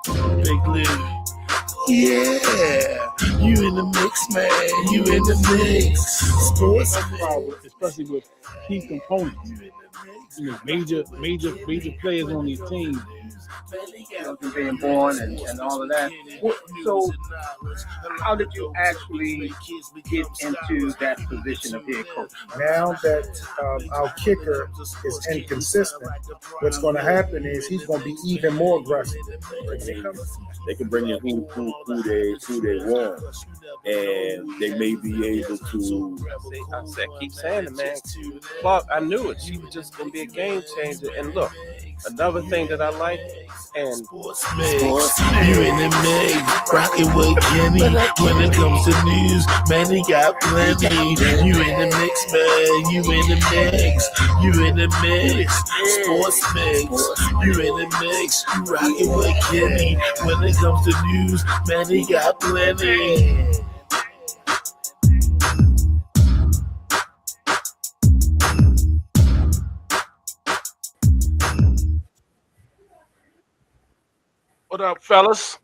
Big Lou. Yeah, you in the mix, man. You in the mix. Sports, especially with key components. Major players on these teams. Being born and all of that. So, how did you actually get into that position of head coach? Now that our kicker is inconsistent, what's going to happen is he's going to be even more aggressive. They can bring in who they want, and they may be able to. I keep saying it, man. Clark, I knew it. She was just going to be a game changer. And look, another thing that I like, and sports mix, you in the mix, rocking with Jimmy. When it comes to news, man, he got plenty. You in the mix, man. You in the mix. You in the mix. Sports mix. You in the mix. You rocking with Jimmy. When it comes to news, man, he got plenty. What up, fellas?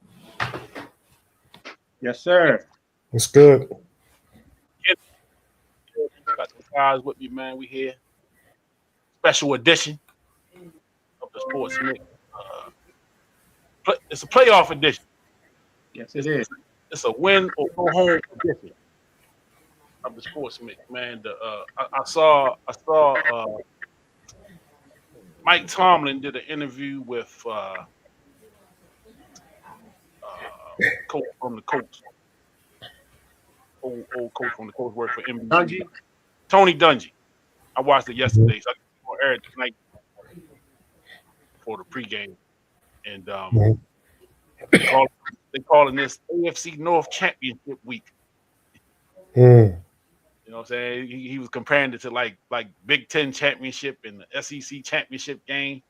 Yes, sir. It's good. Got the guys with me, man. We here. Special edition of the Sports Mix. It's a playoff edition. Yes, it is. It's a win or go home edition of the Sports Mix, man. I saw Mike Tomlin did an interview with coach from the Colts. Old coach from the Colts, worked for NBC. Tony Dungy. I watched it yesterday, so I can air it tonight for the pregame. And they calling this AFC North Championship Week. You know what I'm saying? He was comparing it to like Big Ten Championship and the SEC Championship game.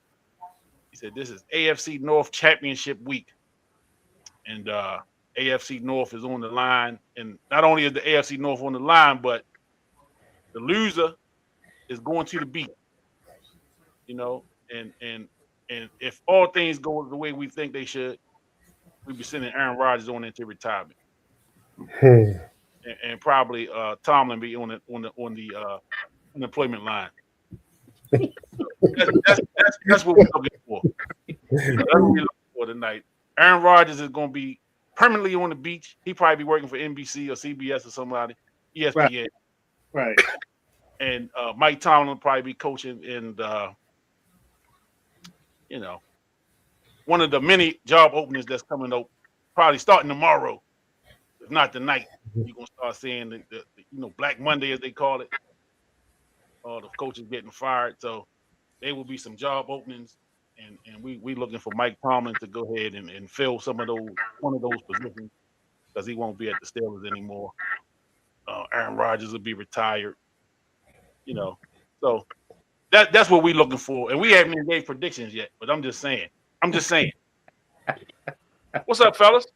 He said this is AFC North Championship Week. And AFC North is on the line. And not only is the AFC North on the line, but the loser is going to the beat. You know, and if all things go the way we think they should, we'd be sending Aaron Rodgers on into retirement. And probably Tomlin be on the unemployment line. That's what we're looking for. That's what we're looking for tonight. Aaron Rodgers is going to be permanently on the beach. He probably be working for NBC or CBS or somebody, ESPN. Right. And Mike Tomlin will probably be coaching in one of the many job openings that's coming up, probably starting tomorrow, if not tonight. You're gonna start seeing the Black Monday, as they call it. All the coaches getting fired, so there will be some job openings, and we looking for Mike Tomlin to go ahead and fill one of those positions, because he won't be at the Steelers anymore. Aaron Rodgers will be retired. So that's what we're looking for, and we haven't even gave predictions yet. But I'm just saying. What's up, fellas?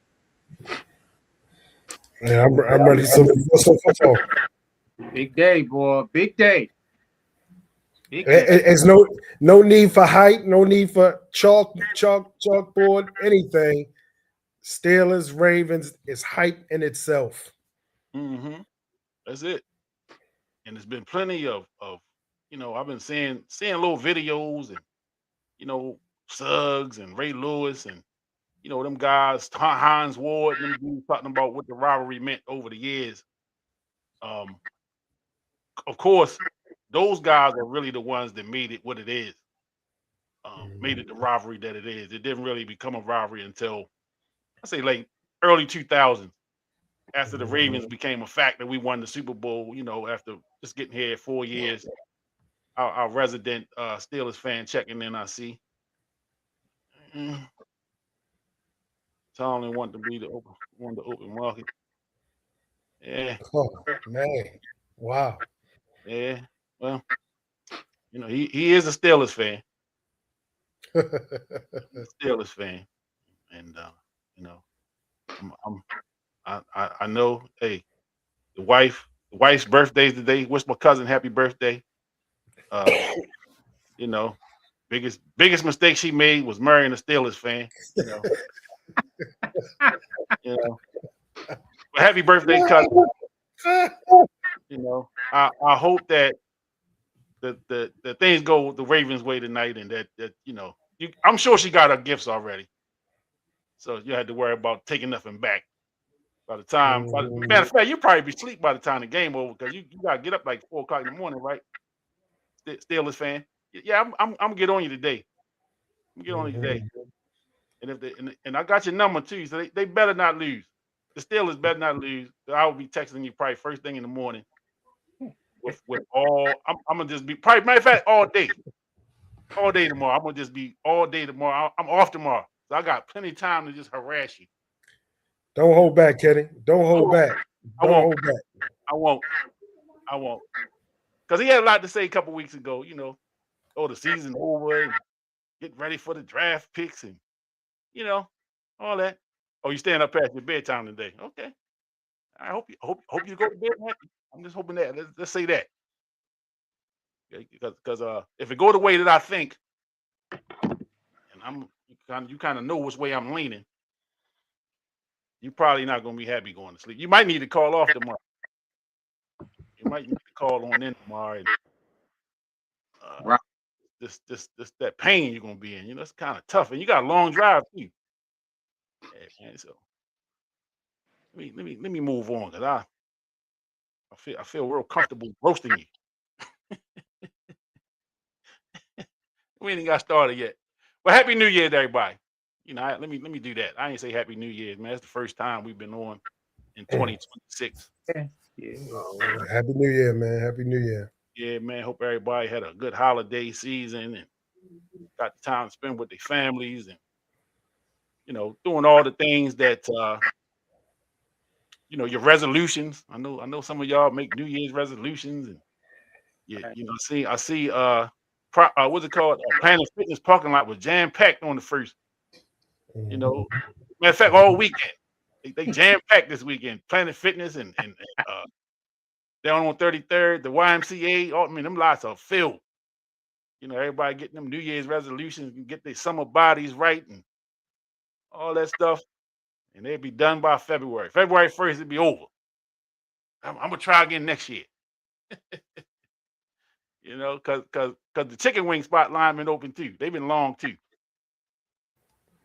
Yeah, I'm ready for some football. Big day, boy. Big day. It's no need for hype, no need for chalkboard, anything. Steelers, Ravens is hype in itself. Mm-hmm. That's it. And there's been plenty of I've been seeing little videos and Suggs and Ray Lewis and them guys, Hines Ward, them dudes talking about what the rivalry meant over the years. Of course, those guys are really the ones that made it what it is. Made it the rivalry that it is. It didn't really become a rivalry until I say like early 2000s, after the Ravens became a fact that we won the Super Bowl. After just getting here 4 years. Our resident Steelers fan checking in. I see. Tomlin wanted to be the open market. Yeah. Oh man! Wow. Yeah. Well, he is a Steelers fan. Steelers fan, and I know. Hey, the wife's birthday today. Wish my cousin happy birthday. Biggest mistake she made was marrying a Steelers fan. You know, but happy birthday, cousin. You know, I hope that the things go the Ravens' way tonight, and that you know, I'm sure she got her gifts already, so you had to worry about taking nothing back. By the time, matter of fact, you probably be asleep by the time the game over because you gotta get up like 4 o'clock in the morning, right? Steelers fan. Yeah, I'm gonna get on you today. I'm gonna get on you today. And if and I got your number too, so they better not lose. The Steelers better not lose. I will be texting you probably first thing in the morning with all. I'm gonna just be probably matter of fact all day tomorrow. I'm gonna just be all day tomorrow. I'm off tomorrow, so I got plenty of time to just harass you. Don't hold back, Kenny. Don't hold back. I Don't won't. hold back. I won't. Because he had a lot to say a couple weeks ago. You know, the season over, and get ready for the draft picks, and you know, all that. Oh, you staying up past your bedtime today? Okay. I hope you go to bed happy. I'm just hoping that. Let's say that. Because if it go the way that I think, and you kind of know which way I'm leaning, you're probably not going to be happy going to sleep. You might need to call off tomorrow. You might need to call on in tomorrow. And, Right. This that pain you're going to be in. You know, it's kind of tough, and you got a long drive too. Yeah, man, so let me move on because I feel real comfortable roasting you. We ain't got started yet. Well, Happy New Year to everybody. You know, let me do that. I ain't say Happy New Year, man. That's the first time we've been on in 2026. Yeah. Happy New Year, man. Happy New Year. Yeah, man. Hope everybody had a good holiday season and got the time to spend with their families and you know, doing all the things that you know, your resolutions. I know some of y'all make New Year's resolutions and you know, I see what's it called? Planet Fitness parking lot was jam packed on the first. You know, matter of fact, all weekend they jam packed this weekend. Planet Fitness and down on 33rd, the YMCA. I mean, them lots are filled. You know, everybody getting them New Year's resolutions and get their summer bodies right and all that stuff, and they'll be done by February. February 1st, it'll be over. I'm gonna try again next year. You know, because the chicken wing spot line been open too. They've been long too.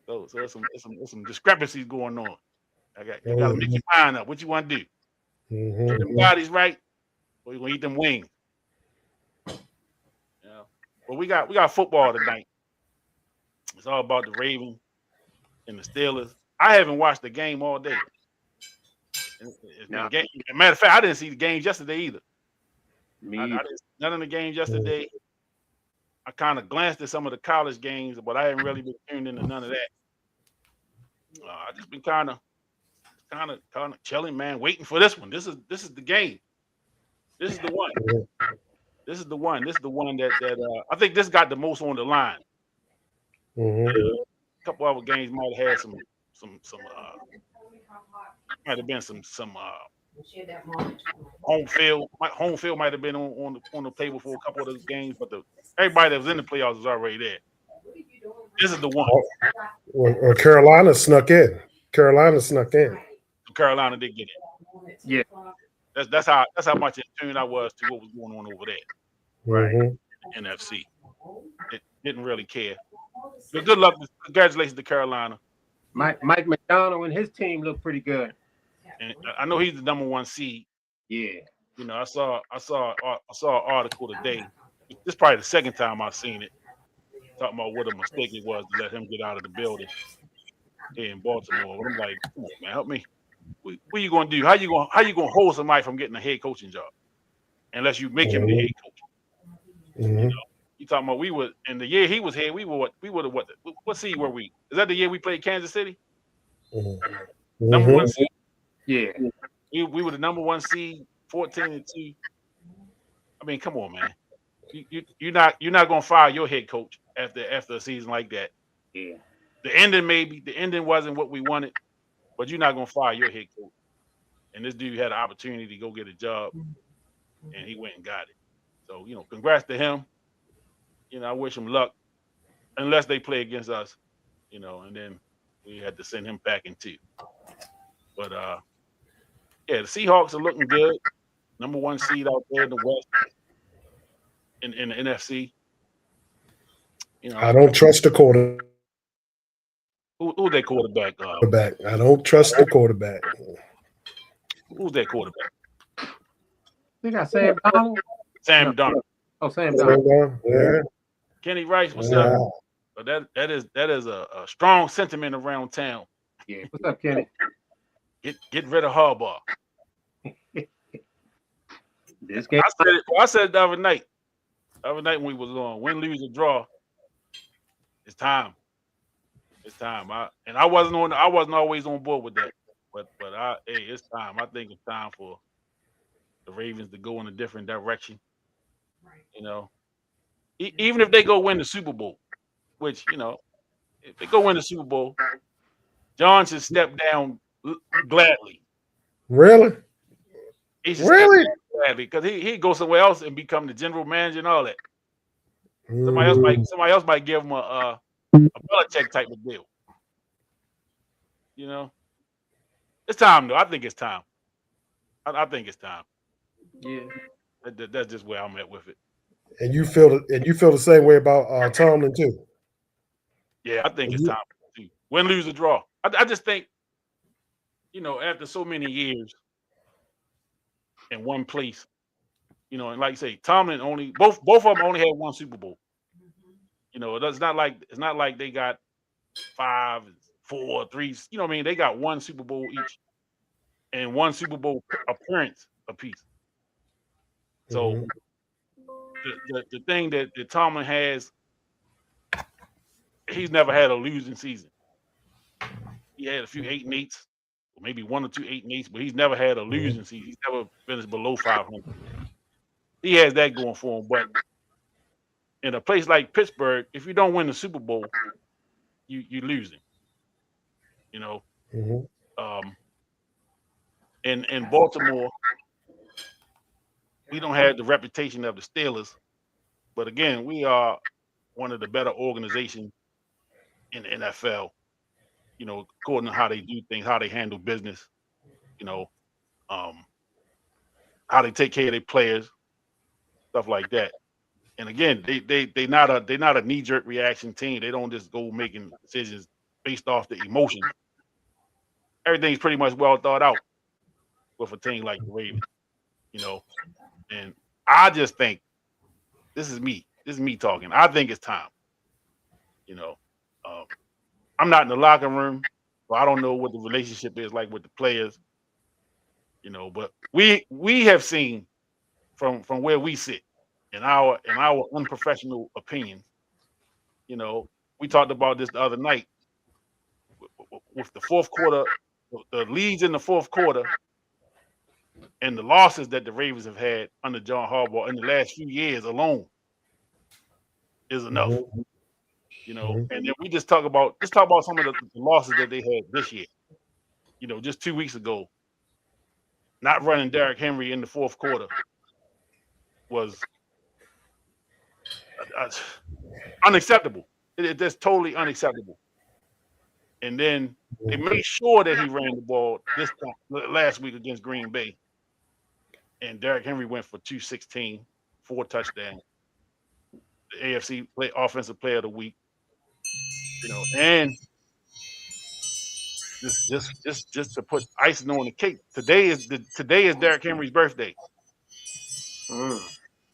So there's some discrepancies going on. You got to make your mind up. What you want to do? Get them bodies right, or you gonna eat them wings? Yeah. Well, we got football tonight. It's all about the Ravens and the Steelers. I haven't watched the game all day. Matter of fact, I didn't see the games yesterday either. I didn't see none of the games yesterday. I kind of glanced at some of the college games, but I haven't really been tuned into none of that. I just been kind of chilling, man, waiting for this one. This is the game. This is the one. This is the one. This is the one that I think this got the most on the line. A couple other games might have had some might have been some home field. Home field might have been on the table for a couple of those games, but everybody that was in the playoffs was already there. This is the one. Well, Carolina snuck in. Carolina did get it. Yeah. That's how much in tune I was to what was going on over there. Right. NFC. It didn't really care. But good luck. Congratulations to Carolina. Mike McDonald and his team look pretty good. And I know he's the number one seed. Yeah. You know, I saw an article today. This is probably the second time I've seen it. Talking about what a mistake it was to let him get out of the building here in Baltimore. But I'm like, come on, man, help me. What are you gonna do? How you gonna hold somebody from getting a head coaching job? Unless you make him the head coach. You know, you talking about we were in the year he was here, we were what seed were we? Is that the year we played Kansas City? Number one seed? Yeah. We were the number one seed, 14-2. I mean, come on, man. You're not gonna fire your head coach after a season like that. Yeah. The ending wasn't what we wanted, but you're not gonna fire your head coach. And this dude had an opportunity to go get a job, and he went and got it. So you know, congrats to him. You know, I wish him luck, unless they play against us. You know, and then we had to send him packing too. But yeah, the Seahawks are looking good. Number 1 seed out there in the West, in the NFC. You I know, don't trust the quarterback. who their quarterback? I don't trust the quarterback. Who's their quarterback? You got Sam Donald. Sam Darnold. Oh, Sam Donald. Yeah. Kenny Rice, what's Yeah. up? But that is a strong sentiment around town. Yeah. What's up, Kenny? Get rid of Harbaugh. This game. I said it the other night. The other night when we was on win, lose, or draw. It's time. It's time. I wasn't always on board with that. But it's time. I think it's time for the Ravens to go in a different direction. You know, even if they go win the Super Bowl, which, you know, if they go win the Super Bowl, John should step down gladly. Really? He should step down gladly because he'd go somewhere else and become the general manager and all that. Somebody else might give him a Belichick type of deal. You know, it's time though. I think it's time. I think it's time. Yeah, that's just where I'm at with it. And you feel the same way about Tomlin too. Yeah, I think it's time. Win, lose, or draw. I just think, you know, after so many years in one place, you know, and like you say, Tomlin both of them only had one Super Bowl. You know, it's not like they got 5, 4, 3. You know what I mean? They got one Super Bowl each and one Super Bowl appearance apiece. So the thing that Tomlin has, he's never had a losing season. He had a few 8-8s, or maybe 1 or 2 8-8s, but he's never had a losing season. He's never finished below 500. He has that going for him. But in a place like Pittsburgh, if you don't win the Super Bowl, you're losing. You know, in Baltimore, we don't have the reputation of the Steelers, but again, we are one of the better organizations in the NFL. You know, according to how they do things, how they handle business. You know, how they take care of their players, stuff like that. And again, they're not a knee-jerk reaction team. They don't just go making decisions based off the emotions. Everything's pretty much well thought out with a team like the Ravens, you know. And I just think this is me talking. I think it's time. You know, I'm not in the locker room, so I don't know what the relationship is like with the players. You know, but we have seen from where we sit in our unprofessional opinions. You know, we talked about this the other night with the fourth quarter, the leads in the fourth quarter, and the losses that the Ravens have had under John Harbaugh in the last few years alone is enough. You know, and then we just talk about some of the losses that they had this year. You know, just 2 weeks ago, not running Derrick Henry in the fourth quarter was unacceptable. That's totally unacceptable. And then they made sure that he ran the ball this time last week against Green Bay. And Derrick Henry went for 216, 4 touchdowns. The AFC Offensive Player of the Week. You know, and just to put icing on the cake, today is Derrick Henry's birthday.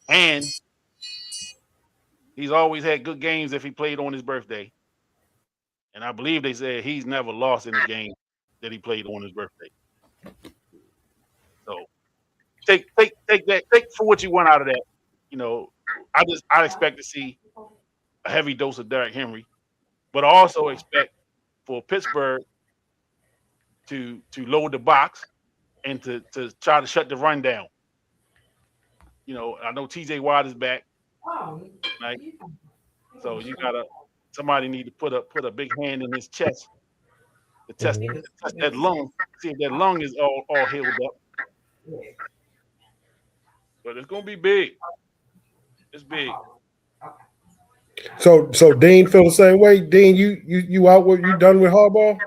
And he's always had good games if he played on his birthday. And I believe they said he's never lost in a game that he played on his birthday. So take for what you want out of that. You know, I expect to see a heavy dose of Derrick Henry, but I also expect for Pittsburgh to load the box and to try to shut the run down. You know, I know TJ Watt is back. Right? So somebody need to put a big hand in his chest to test that lung, see if that lung is all healed up. But it's gonna be big. It's big. So Dean feel the same way. Dean, you out with you done with Harbaugh?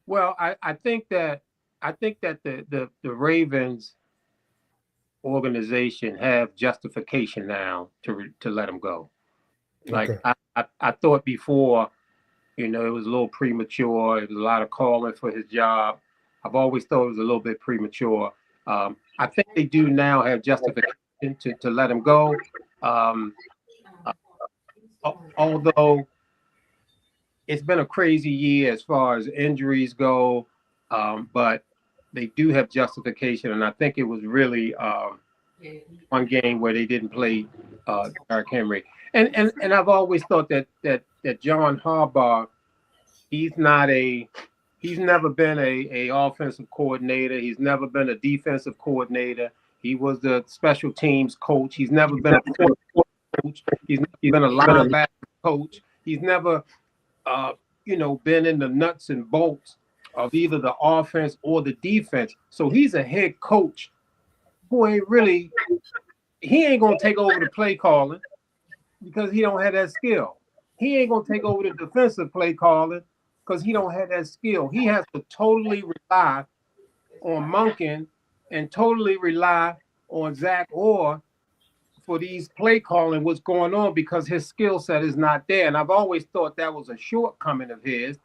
Well, I think that the Ravens organization have justification now to let him go. Like Okay. I thought before, it was a little premature. It was a lot of calling for his job. I've always thought it was a little bit premature. I think they do now have justification to let him go. Um, although it's been a crazy year as far as injuries go, but they do have justification, and I think it was really one game where they didn't play Derrick Henry. And I've always thought that John Harbaugh, he's never been a offensive coordinator. He's never been a defensive coordinator. He was the special teams coach. He's never been a coach. He's never been a linebacker coach. He's never been in the nuts and bolts of either the offense or the defense. So he's a head coach who he ain't gonna take over the play calling because he don't have that skill. He ain't gonna take over the defensive play calling because he don't have that skill. He has to totally rely on Monken and totally rely on Zach Orr for these play calling, what's going on, because his skill set is not there. And I've always thought that was a shortcoming of his,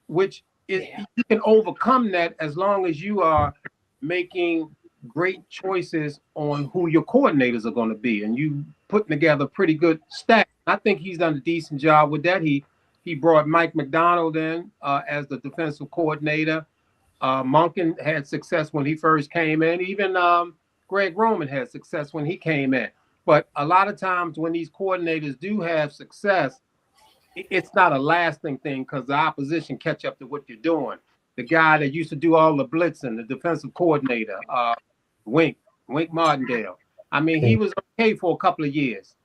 which is you can overcome that as long as you are making great choices on who your coordinators are going to be, and you putting together pretty good staff. I think he's done a decent job with that. He brought Mike McDonald in as the defensive coordinator. Monken had success when he first came in. Even Greg Roman had success when he came in. But a lot of times when these coordinators do have success, it's not a lasting thing because the opposition catch up to what you're doing. The guy that used to do all the blitzing, the defensive coordinator, Wink Martindale. I mean, he was okay for a couple of years.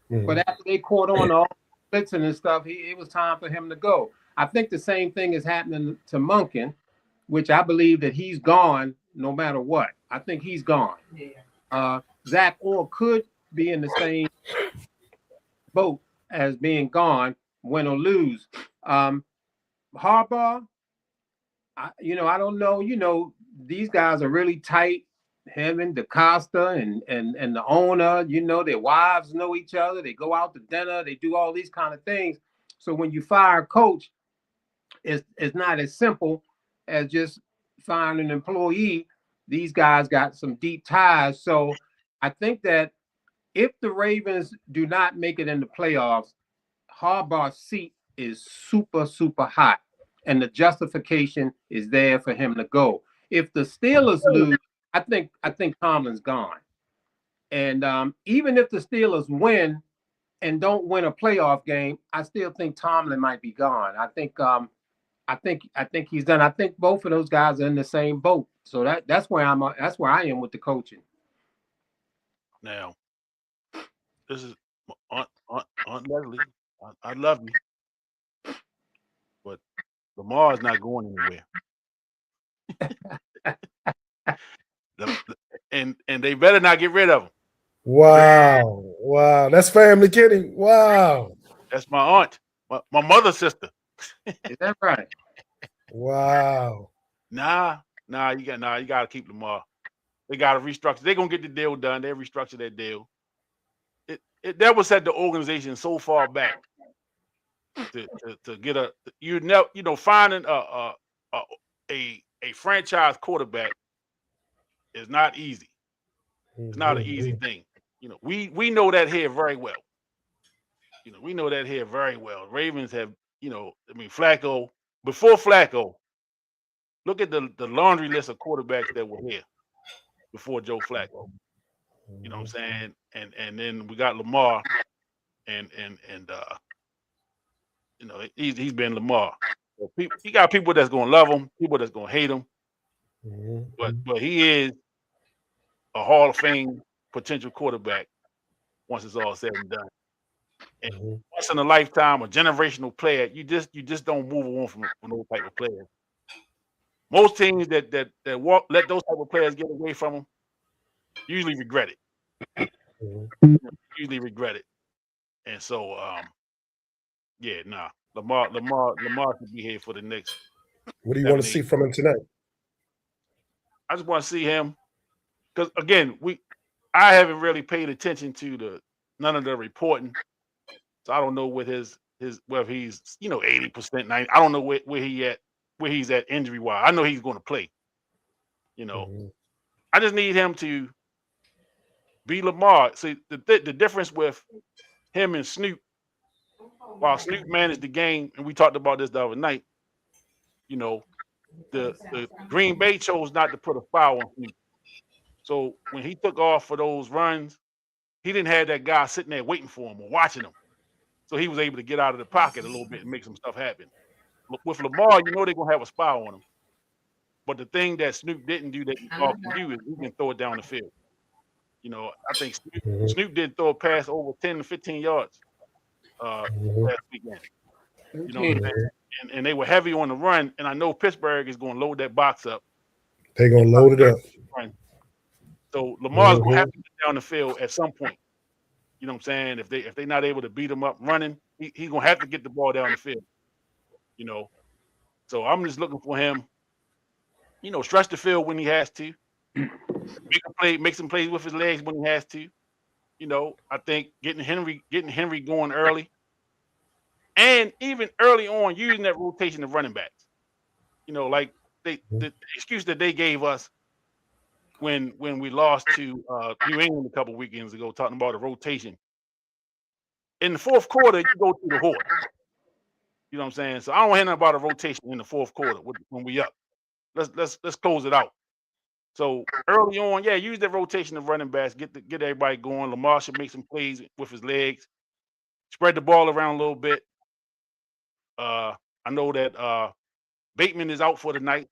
But after they caught on all the blitzing and stuff, it was time for him to go. I think the same thing is happening to Monken, which I believe that he's gone no matter what. I think he's gone. Zach Orr could be in the same boat as being gone, win or lose. Harbaugh, I don't know. These guys are really tight. Him and DaCosta and the owner, their wives know each other. They go out to dinner. They do all these kind of things. So when you fire a coach, it's not as simple as just firing an employee. These guys got some deep ties. So I think that if the Ravens do not make it in the playoffs, Harbaugh's seat is super, super hot. And the justification is there for him to go. If the Steelers lose, I think Tomlin's gone. And even if the Steelers win and don't win a playoff game, I still think Tomlin might be gone. I think he's done. I think both of those guys are in the same boat. So that's where I am with the coaching. Now, this is Aunt Leslie. I love you, but Lamar is not going anywhere. and they better not get rid of him. Wow, that's family, Kenny. Wow, that's my aunt, my mother's sister. Is that right? Wow. Nah, you got to keep Lamar. They got to restructure. They're gonna get the deal done. They restructure that deal. That was set the organization so far back to get finding a franchise quarterback is not easy. It's not an easy thing. We know that here very well. We know that here very well. Ravens have, Flacco, before Flacco, look at the laundry list of quarterbacks that were here before Joe Flacco. You know what I'm saying? And then we got Lamar and he's been Lamar. So he got people that's gonna love him, people that's gonna hate him. But he is a Hall of Fame potential quarterback once it's all said and done. And once in a lifetime, a generational player, you just don't move on from those type of players. Most teams that let those type of players get away from them usually regret it. And so, yeah, nah. Lamar should be here for the next. What do you want to see from him tonight? I just want to see him because again, I haven't really paid attention to none of the reporting, so I don't know what his whether he's 80%, 90. I don't know where he's at injury wise. I know he's going to play. I just need him to be Lamar. See the difference with him and Snoop. While Snoop managed the game, and we talked about this the other night, the Green Bay chose not to put a foul on Snoop. So when he took off for those runs, he didn't have that guy sitting there waiting for him or watching him. So he was able to get out of the pocket a little bit and make some stuff happen. With Lamar, they're going to have a spy on him. But the thing that Snoop didn't do that he often do is he can throw it down the field. I think Snoop did throw a pass over 10 to 15 yards last weekend. You know what I'm saying? And they were heavy on the run, and I know Pittsburgh is going to load that box up. They're going to load it up. So Lamar's going to have to get down the field at some point. You know what I'm saying? If they're not able to beat him up running, he's going to have to get the ball down the field. So I'm just looking for him, stretch the field when he has to. Make some plays with his legs when he has to. I think getting Henry going early. And even early on, using that rotation of running backs, like the excuse that they gave us when we lost to New England a couple weekends ago, talking about a rotation. In the fourth quarter, you go through the horse. You know what I'm saying? So I don't hear nothing about a rotation in the fourth quarter when we up. Let's close it out. So early on, use that rotation of running backs, get everybody going. Lamar should make some plays with his legs, spread the ball around a little bit. I know that Bateman is out for the night.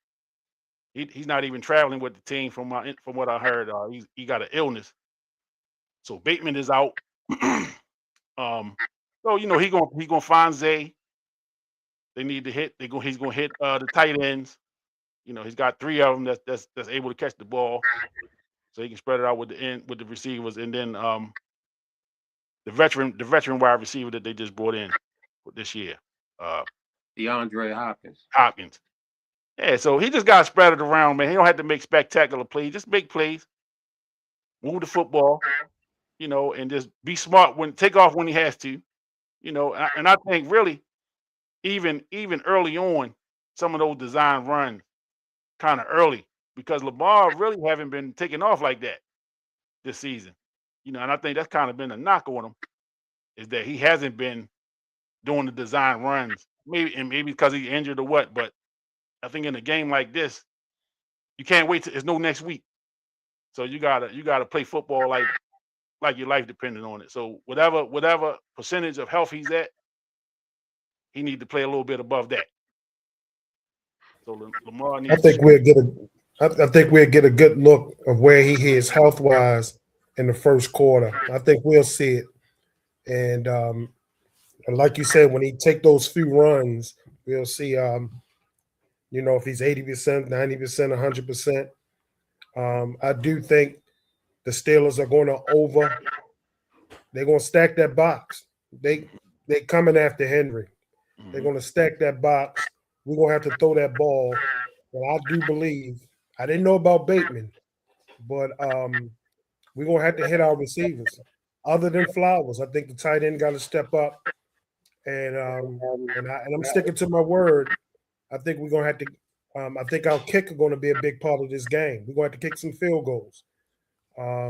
He's not even traveling with the team from what I heard. He got an illness, so Bateman is out. So he's gonna find Zay. They need to hit. He's gonna hit the tight ends. He's got 3 of them that's able to catch the ball, so he can spread it out with the receivers, and then the veteran wide receiver that they just brought in this year. DeAndre Hopkins. Yeah, so he just got to spread it around, man. He don't have to make spectacular plays. Just make plays. Move the football, and just be smart take off when he has to, and I think really even early on, some of those design runs kind of early because Lamar really haven't been taking off like that this season. And I think that's kind of been a knock on him is that he hasn't been doing the design runs. Maybe because he's injured or what, but I think in a game like this, you can't wait it's no next week. So you gotta play football like your life depended on it. So whatever percentage of health he's at, he needs to play a little bit above that. So Lamar needs I think we'll get a good look of where he is health wise in the first quarter. I think we'll see it. And like you said, when he take those few runs, we'll see if he's 80%, 90%, 100%. I do think the Steelers are going to they're going to stack that box. They coming after Henry. They're going to stack that box. We're going to have to throw that ball. And I do believe, I didn't know about Bateman, but we're going to have to hit our receivers. Other than Flowers, I think the tight end got to step up. And I'm sticking to my word. I think we're going to have to I think our kick is going to be a big part of this game. We're going to have to kick some field goals. I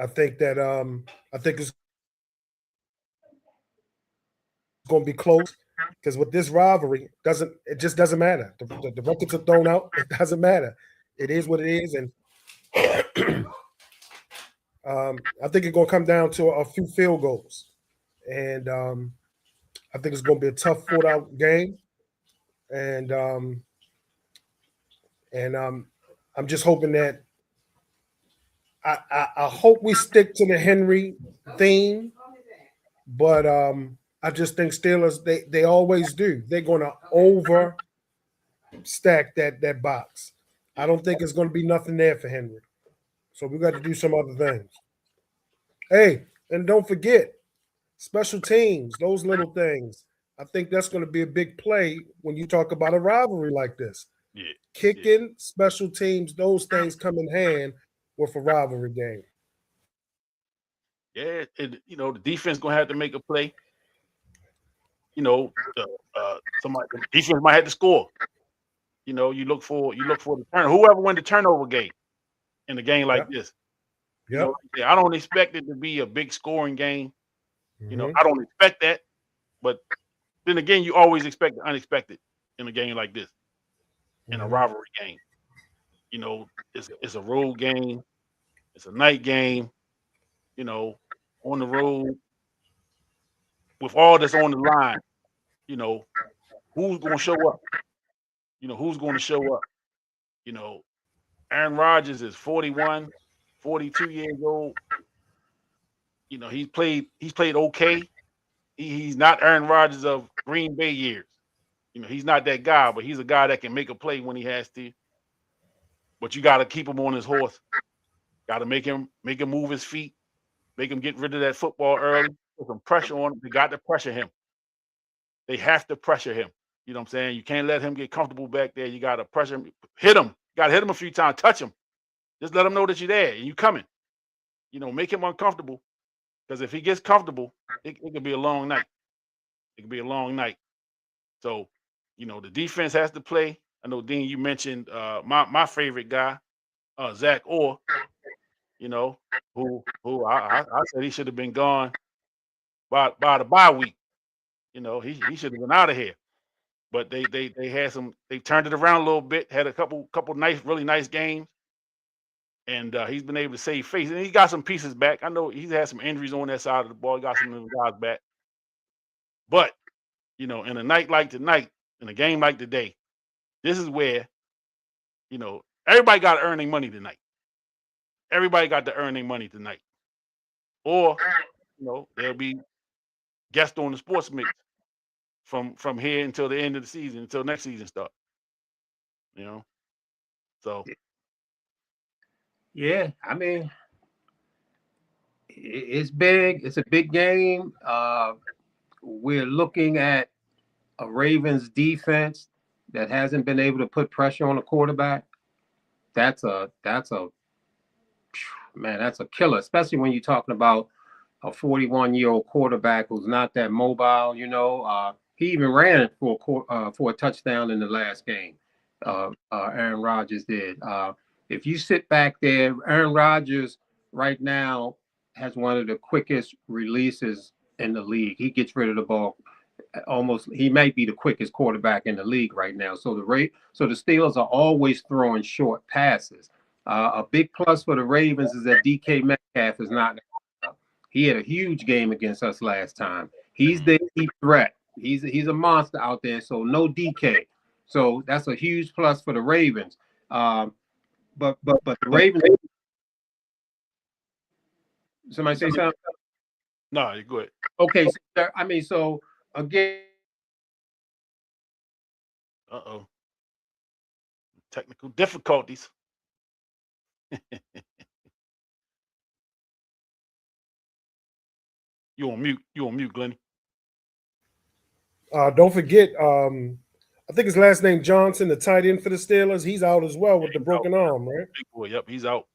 think it's going to be close because with this rivalry, it just doesn't matter. The records are thrown out. It doesn't matter. It is what it is, and I think it's going to come down to a few field goals, and I think it's going to be a tough fought-out game, and I'm just hoping that I hope we stick to the Henry theme, but I just think Steelers they always do. They're going to over stack that box. I don't think it's going to be nothing there for Henry, so we got to do some other things. Hey, and don't forget, special teams, those little things. I think that's going to be a big play when you talk about a rivalry like this. Yeah. Kicking, special teams, those things come in hand with a rivalry game. Yeah, the defense gonna have to make a play. Somebody the defense might have to score. You look for the turn. Whoever win the turnover game in a game like this. Yep. I don't expect it to be a big scoring game. Mhm. I don't expect that. But then again, you always expect the unexpected in a game like this, in a rivalry game. It's a road game. It's a night game. On the road with all that's on the line. Who's going to show up? Who's going to show up? Aaron Rodgers is 41, 42 years old. He's played okay. He's not Aaron Rodgers of Green Bay years. He's not that guy, but he's a guy that can make a play when he has to. But you got to keep him on his horse. Got to make him move his feet, make him get rid of that football early, put some pressure on him. They got to pressure him. They have to pressure him. You know what I'm saying? You can't let him get comfortable back there. You got to pressure him. Hit him. You got to hit him a few times. Touch him. Just let him know that you're there and you're coming. Make him uncomfortable. Because if he gets comfortable, it could be a long night. It could be a long night. So, the defense has to play. I know, Dean, you mentioned my favorite guy, Zach Orr, who I said he should have been gone by the bye week. He should have been out of here. But they turned it around a little bit, had a couple really nice games. And he's been able to save face. And he got some pieces back. I know he's had some injuries on that side of the ball. He got some of those guys back. But, in a night like tonight, in a game like today, this is where, everybody got to earn their money tonight. Everybody got to earn their money tonight. Or, there'll be guests on the sports mix from here until the end of the season, until next season starts. So. Yeah, I mean, it's big. It's a big game. We're looking at a Ravens defense that hasn't been able to put pressure on the quarterback. That's a killer, especially when you're talking about a 41-year-old quarterback who's not that mobile. He even ran for a touchdown in the last game. Aaron Rodgers did. If you sit back there, Aaron Rodgers right now has one of the quickest releases in the league. He gets rid of the ball almost. He might be the quickest quarterback in the league right now. So the Steelers are always throwing short passes. A big plus for the Ravens is that DK Metcalf is not. He had a huge game against us last time. He's the deep threat. He's a monster out there. So no DK. So that's a huge plus for the Ravens. But the Ravens. Somebody say something? No, you're good. Okay, so again. Technical difficulties. You on mute, Glenny. Don't forget, I think his last name Johnson, the tight end for the Steelers. He's out as well with the broken arm, right? Big boy, yep, he's out.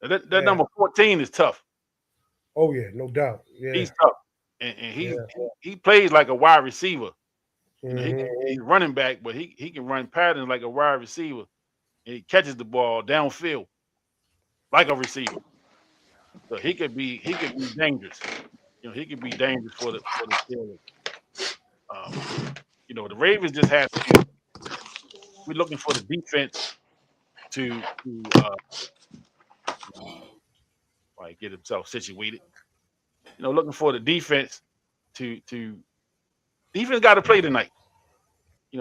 That number 14 is tough. Oh yeah, no doubt. Yeah, he's tough, and he plays like a wide receiver. He's running back, but he can run patterns like a wide receiver, and he catches the ball downfield like a receiver. So he could be dangerous. He could be dangerous for the Steelers. The Ravens just have to. We're looking for the defense to get himself situated. Looking for the defense to defense got to play tonight.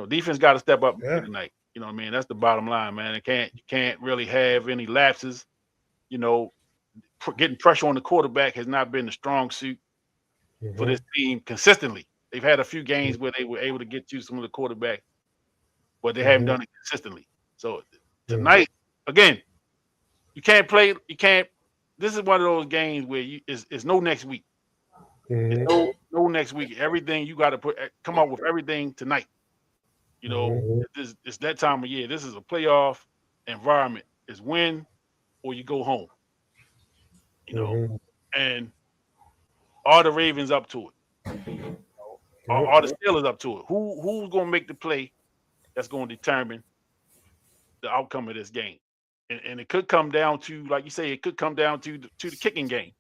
Defense got to step up tonight. You know what I mean? That's the bottom line, man. You can't really have any lapses. Getting pressure on the quarterback has not been the strong suit for this team consistently. They've had a few games where they were able to get to some of the quarterback, but they haven't done it consistently. So tonight, again, you can't play. You can't. This is one of those games where it's no next week. No next week. Everything you got to come up with everything tonight. You know, it's that time of year. This is a playoff environment. It's win or you go home. You know, and are the Ravens up to it? Are the Steelers up to it? Who's going to make the play that's going to determine the outcome of this game? And it could come down to, like you say, it could come down to the kicking game.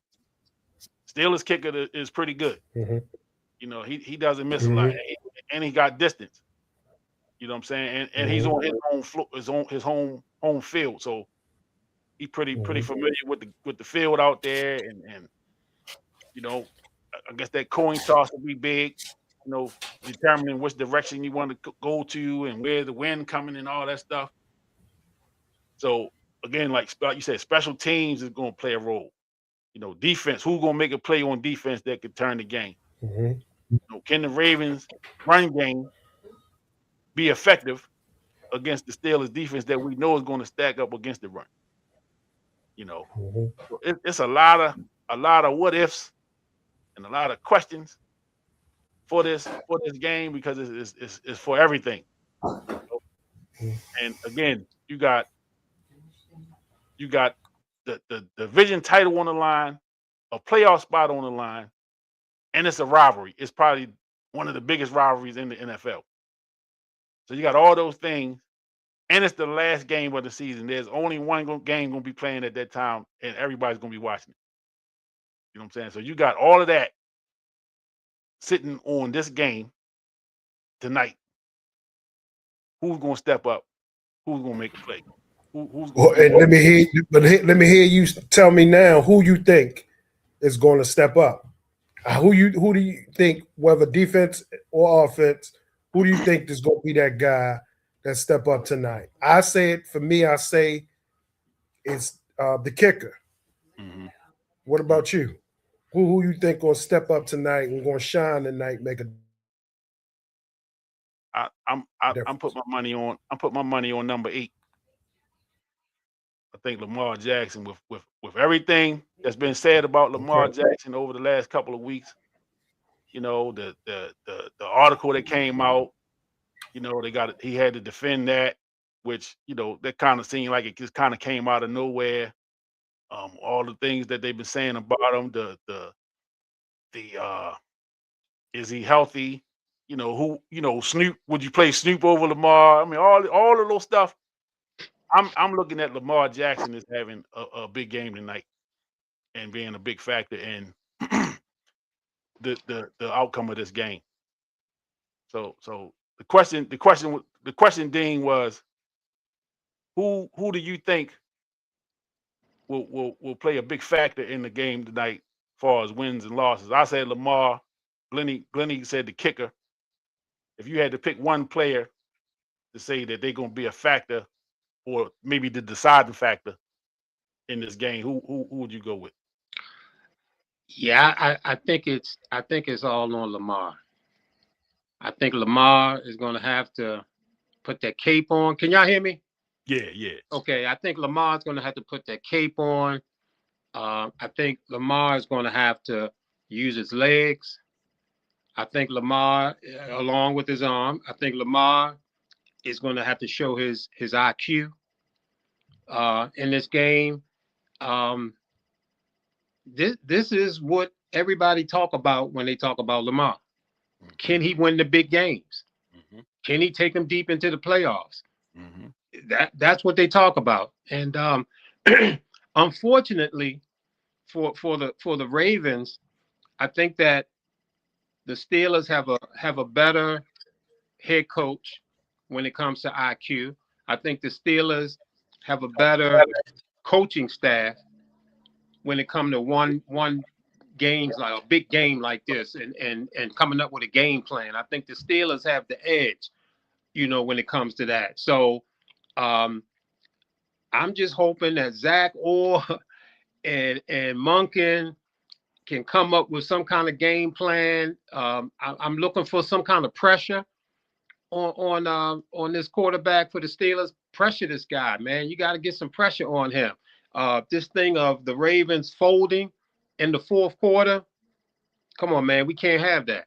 Steelers kicker is pretty good. You know, he doesn't miss a lot, and he got distance. You know what I'm saying? And he's on his home field, so he's pretty familiar with the field out there, and you know, I guess that coin toss will be big. You know, determining which direction you want to go to and where the wind coming and all that stuff. So again, like you said, special teams is going to play a role. You know, defense. Who's going to make a play on defense that could turn the game? You know, can the Ravens run game be effective against the Steelers defense that we know is going to stack up against the run? You know, it's a lot of what ifs and a lot of questions for this game because it's for everything. And again, you got the division title on the line, a playoff spot on the line, and it's a rivalry. It's probably one of the biggest rivalries in the NFL. So you got all those things, and it's the last game of the season. There's only one game going to be playing at that time, and everybody's going to be watching it. You know what I'm saying? So you got all of that sitting on this game tonight. Who's going to step up? Who's going to make a play? Let me hear you tell me now who you think is going to step up. Who do you think, whether defense or offense, who do you think is going to be that guy that step up tonight? I say it for me. I say it's the kicker. What about you? Who you think going to step up tonight and going to shine tonight? Make a. I'm putting my money on number 8. I think Lamar Jackson, with everything that's been said about Lamar Jackson over the last couple of weeks, you know, the article that came out, you know, he had to defend that, which, you know, that kind of seemed like it just kind of came out of nowhere. All the things that they've been saying about him, is he healthy? You know, Snoop, would you play Snoop over Lamar? I mean, all of little stuff. I'm looking at Lamar Jackson as having a big game tonight and being a big factor in the outcome of this game. So the question, Dean, was who do you think will play a big factor in the game tonight as far as wins and losses? I said Lamar. Glennie said the kicker. If you had to pick one player to say that they're going to be a factor or maybe the deciding factor in this game, who would you go with? Yeah, I think it's all on Lamar. I think Lamar is going to have to put that cape on. Can y'all hear me? Yeah. Okay, I think Lamar is going to have to put that cape on. I think Lamar is going to have to use his legs. I think Lamar, along with his arm, I think Lamar is going to have to show his IQ in this game. This is what everybody talk about when they talk about Lamar. Can he win the big games? Can he take them deep into the playoffs? That's what they talk about. And unfortunately, for the Ravens, I think that the Steelers have a better head coach when it comes to IQ. I think the Steelers have a better coaching staff when it comes to one games, like a big game like this, and coming up with a game plan. I think the Steelers have the edge, you know, when it comes to that. So I'm just hoping that Zach Orr and Monken can come up with some kind of game plan. I'm looking for some kind of pressure on this quarterback for the Steelers. Pressure this guy, man. You got to get some pressure on him. This thing of the Ravens folding in the fourth quarter, Come on, man. We can't have that.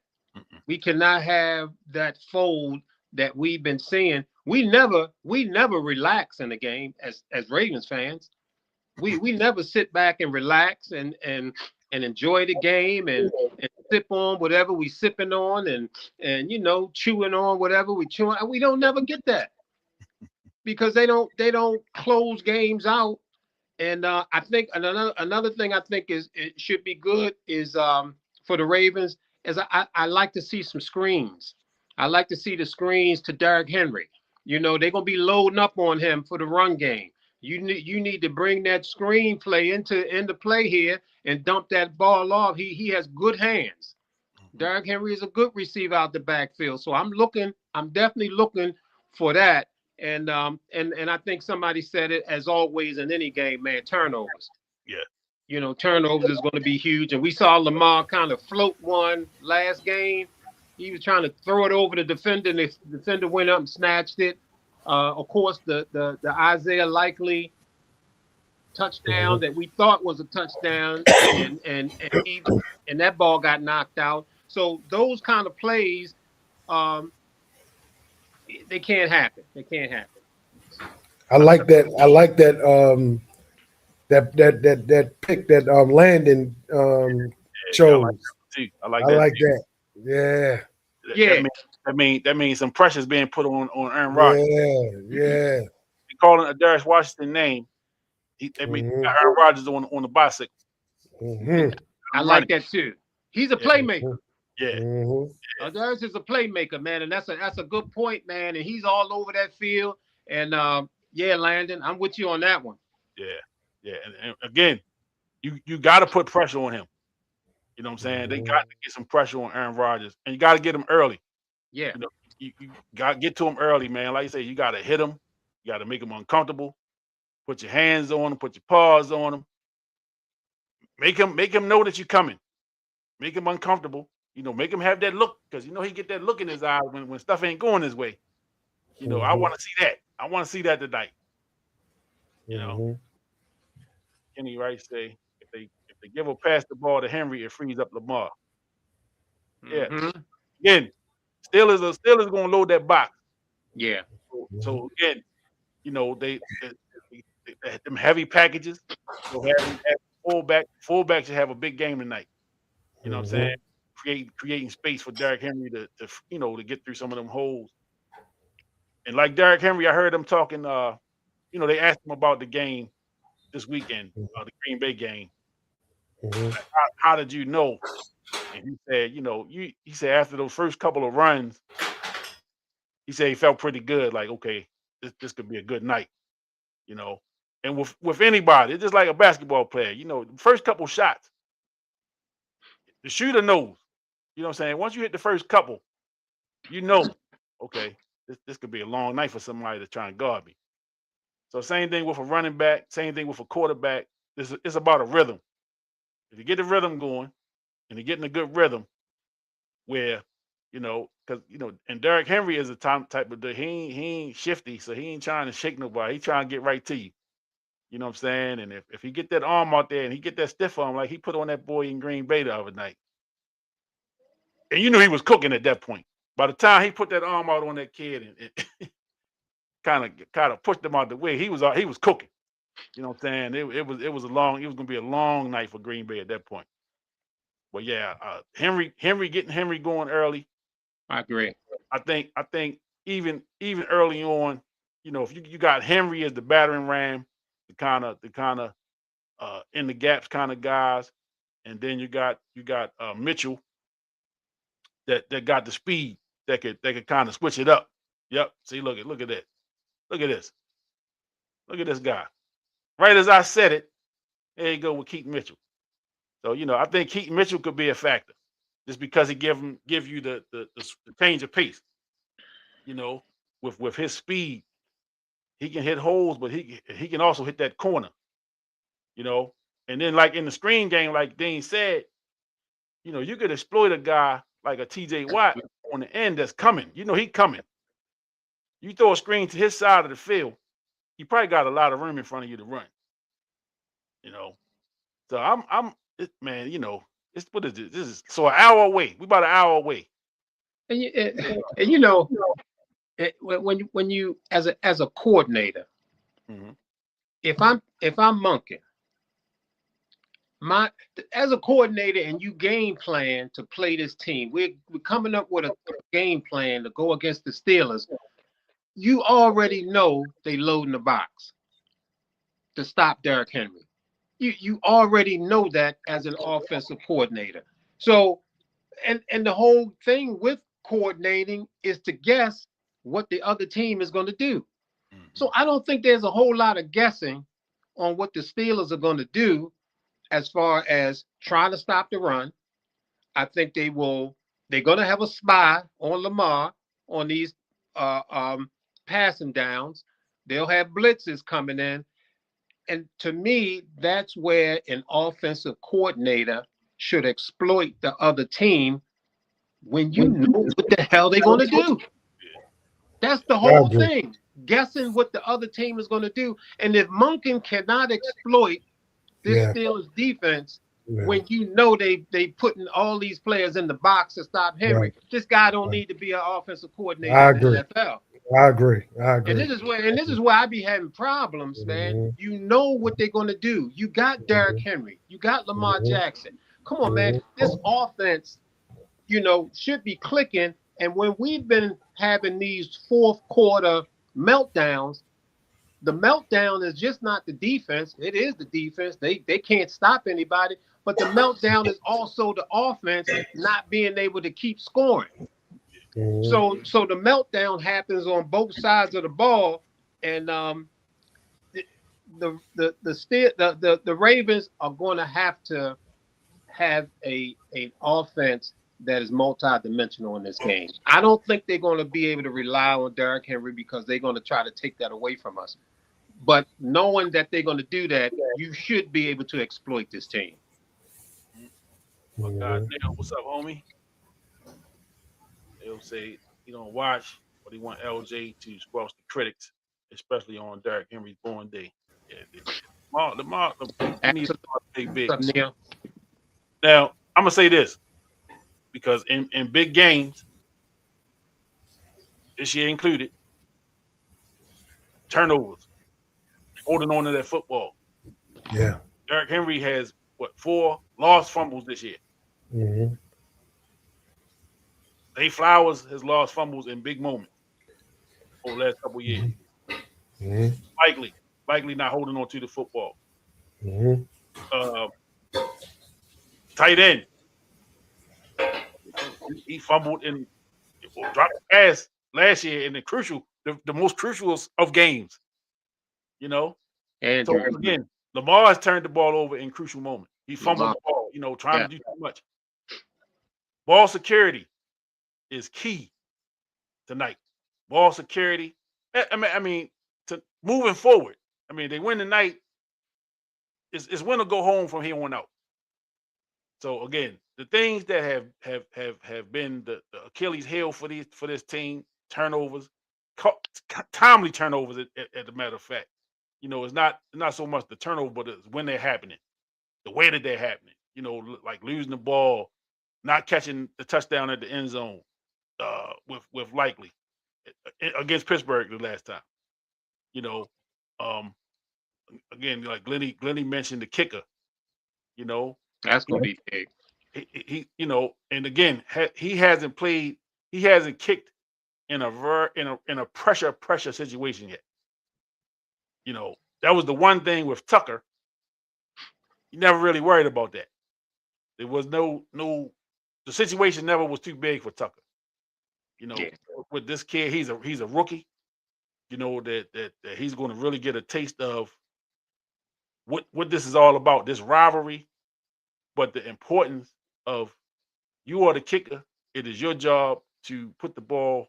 We cannot have that fold that we've been seeing. We never relax in the game as Ravens fans. We never sit back and relax and enjoy the game and sip on whatever we sipping on and chewing on whatever we chewing. We don't never get that because they don't close games out. And I think another thing I think is it should be good is for the Ravens is I like to see some screens. I like to see the screens to Derrick Henry. They're gonna be loading up on him for the run game. You need to bring that screen play into play here and dump that ball off. He has good hands. Derrick Henry is a good receiver out the backfield. So I'm definitely looking for that. And I think somebody said it, as always in any game, man, turnovers. Yeah. Turnovers is going to be huge. And we saw Lamar kind of float one last game. He was trying to throw it over the defender, and the defender went up and snatched it. Of course, the Isaiah Likely touchdown that we thought was a touchdown, and that ball got knocked out. So those kind of plays, they can't happen. They can't happen. I like that. I like that. That pick that Landon chose. I like that. Yeah. Yeah. That means some pressure's being put on Aaron Rodgers. Yeah. He calling a Darius Washington name. Got Aaron Rodgers on the bicycle. I like that too. He's a playmaker. Yeah. Darius is a playmaker, man, and that's a good point, man. And he's all over that field. And Landon, I'm with you on that one. Yeah. And again, you got to put pressure on him. You know what I'm saying? They got to get some pressure on Aaron Rodgers, and you got to get him early. Yeah. You got to get to him early, man. Like you say, you got to hit him. You got to make him uncomfortable. Put your hands on him. Put your paws on him. Make him know that you're coming. Make him uncomfortable. Make him have that look, because he get that look in his eyes when stuff ain't going his way. I want to see that. I want to see that tonight. Kenny Rice say if they give or pass the ball to Henry, it frees up Lamar. Yeah. Again, Steelers are going to load that box. Yeah. So again, they them heavy packages. Fullback should have a big game tonight. You know what I'm saying? Creating space for Derrick Henry to get through some of them holes. And like Derrick Henry, I heard them talking. They asked him about the game this weekend, the Green Bay game. How did you know? And he said, he said after those first couple of runs, he said he felt pretty good. Like, okay, this could be a good night, And with anybody, it's just like a basketball player. The first couple shots, the shooter knows. You know what I'm saying? Once you hit the first couple, okay, this could be a long night for somebody that's trying to guard me. So same thing with a running back, same thing with a quarterback. It's about a rhythm. If you get the rhythm going and you're getting a good rhythm where, because, and Derrick Henry is a type of dude, he ain't shifty, so he ain't trying to shake nobody. He trying to get right to you. You know what I'm saying? And if he get that arm out there and he get that stiff arm like he put on that boy in Green Bay the other night, and he was cooking at that point. By the time he put that arm out on that kid and kind of pushed him out the way, he was cooking. You know what I'm saying? It was going to be a long night for Green Bay at that point. But yeah, Henry getting Henry going early. I agree. I think even early on, if you got Henry as the battering ram, the kind of in the gaps kind of guys, and then you got Mitchell that got the speed that could kind of switch it up. Yep. See, look at that. Look at this. Look at this guy. Right as I said it, there you go with Keaton Mitchell. So I think Keaton Mitchell could be a factor, just because he give you the change of pace. With his speed, he can hit holes, but he can also hit that corner. And then like in the screen game, like Dean said, you could exploit a guy like a TJ Watt on the end that's coming. He coming. You throw a screen to his side of the field, he probably got a lot of room in front of you to run. So man, It's what is it? This is so an hour away. We about an hour away. And you know, when you as a coordinator, if I'm Monken, as a coordinator, and you game plan to play this team, we're coming up with a game plan to go against the Steelers. You already know they loading the box to stop Derrick Henry. You already know that as an offensive coordinator. So, and the whole thing with coordinating is to guess what the other team is going to do. So I don't think there's a whole lot of guessing on what the Steelers are going to do as far as trying to stop the run. I think they're going to have a spy on Lamar on these passing downs. They'll have blitzes coming in. And to me, that's where an offensive coordinator should exploit the other team when you know what the hell they're going to do. That's the whole thing. Guessing what the other team is going to do. And if Monken cannot exploit this Steelers defense when you know they putting all these players in the box to stop Henry, this guy don't need to be an offensive coordinator in the NFL. I agree. And this is where I be having problems, man. You know what they're going to do. You got Derrick Henry. You got Lamar Jackson. Come on, man. This offense, should be clicking. And when we've been having these fourth quarter meltdowns, the meltdown is just not the defense. It is the defense. They can't stop anybody. But the meltdown is also the offense not being able to keep scoring. So the meltdown happens on both sides of the ball, and the Ravens are going to have an offense that is multi-dimensional in this game. I don't think they're going to be able to rely on Derrick Henry because they're going to try to take that away from us. But knowing that they're going to do that, you should be able to exploit this team. Well, God damn, what's up, homie? They'll say he don't watch, but he want LJ to squelch the critics, especially on Derrick Henry's born day. Yeah, Lamar needs to start big. Now, I'm gonna say this because in big games, this year included, turnovers, holding on to that football. Yeah. Derrick Henry has 4 lost fumbles this year. Zay Flowers has lost fumbles in big moments over the last couple of years. Likely not holding on to the football. Tight end. He fumbled and dropped the pass last year in the most crucial of games. So again, Lamar has turned the ball over in crucial moments. He fumbled the ball, trying to do too much. Ball security is key tonight. Ball security. I mean, to moving forward. I mean, they win tonight. It's win or go home from here on out. So again, the things that have been the Achilles heel for this team, turnovers, timely turnovers. As a matter of fact, it's not so much the turnover, but it's when they're happening, the way that they're happening. Like losing the ball, not catching the touchdown at the end zone. With likely against Pittsburgh the last time, again, like Glenny mentioned the kicker, that's gonna be big. He and again he hasn't kicked in a pressure situation yet. That was the one thing with Tucker. You never really worried about that. There was no the situation never was too big for Tucker. With this kid, he's a rookie. That he's going to really get a taste of what this is all about, this rivalry, but the importance of you are the kicker. It is your job to put the ball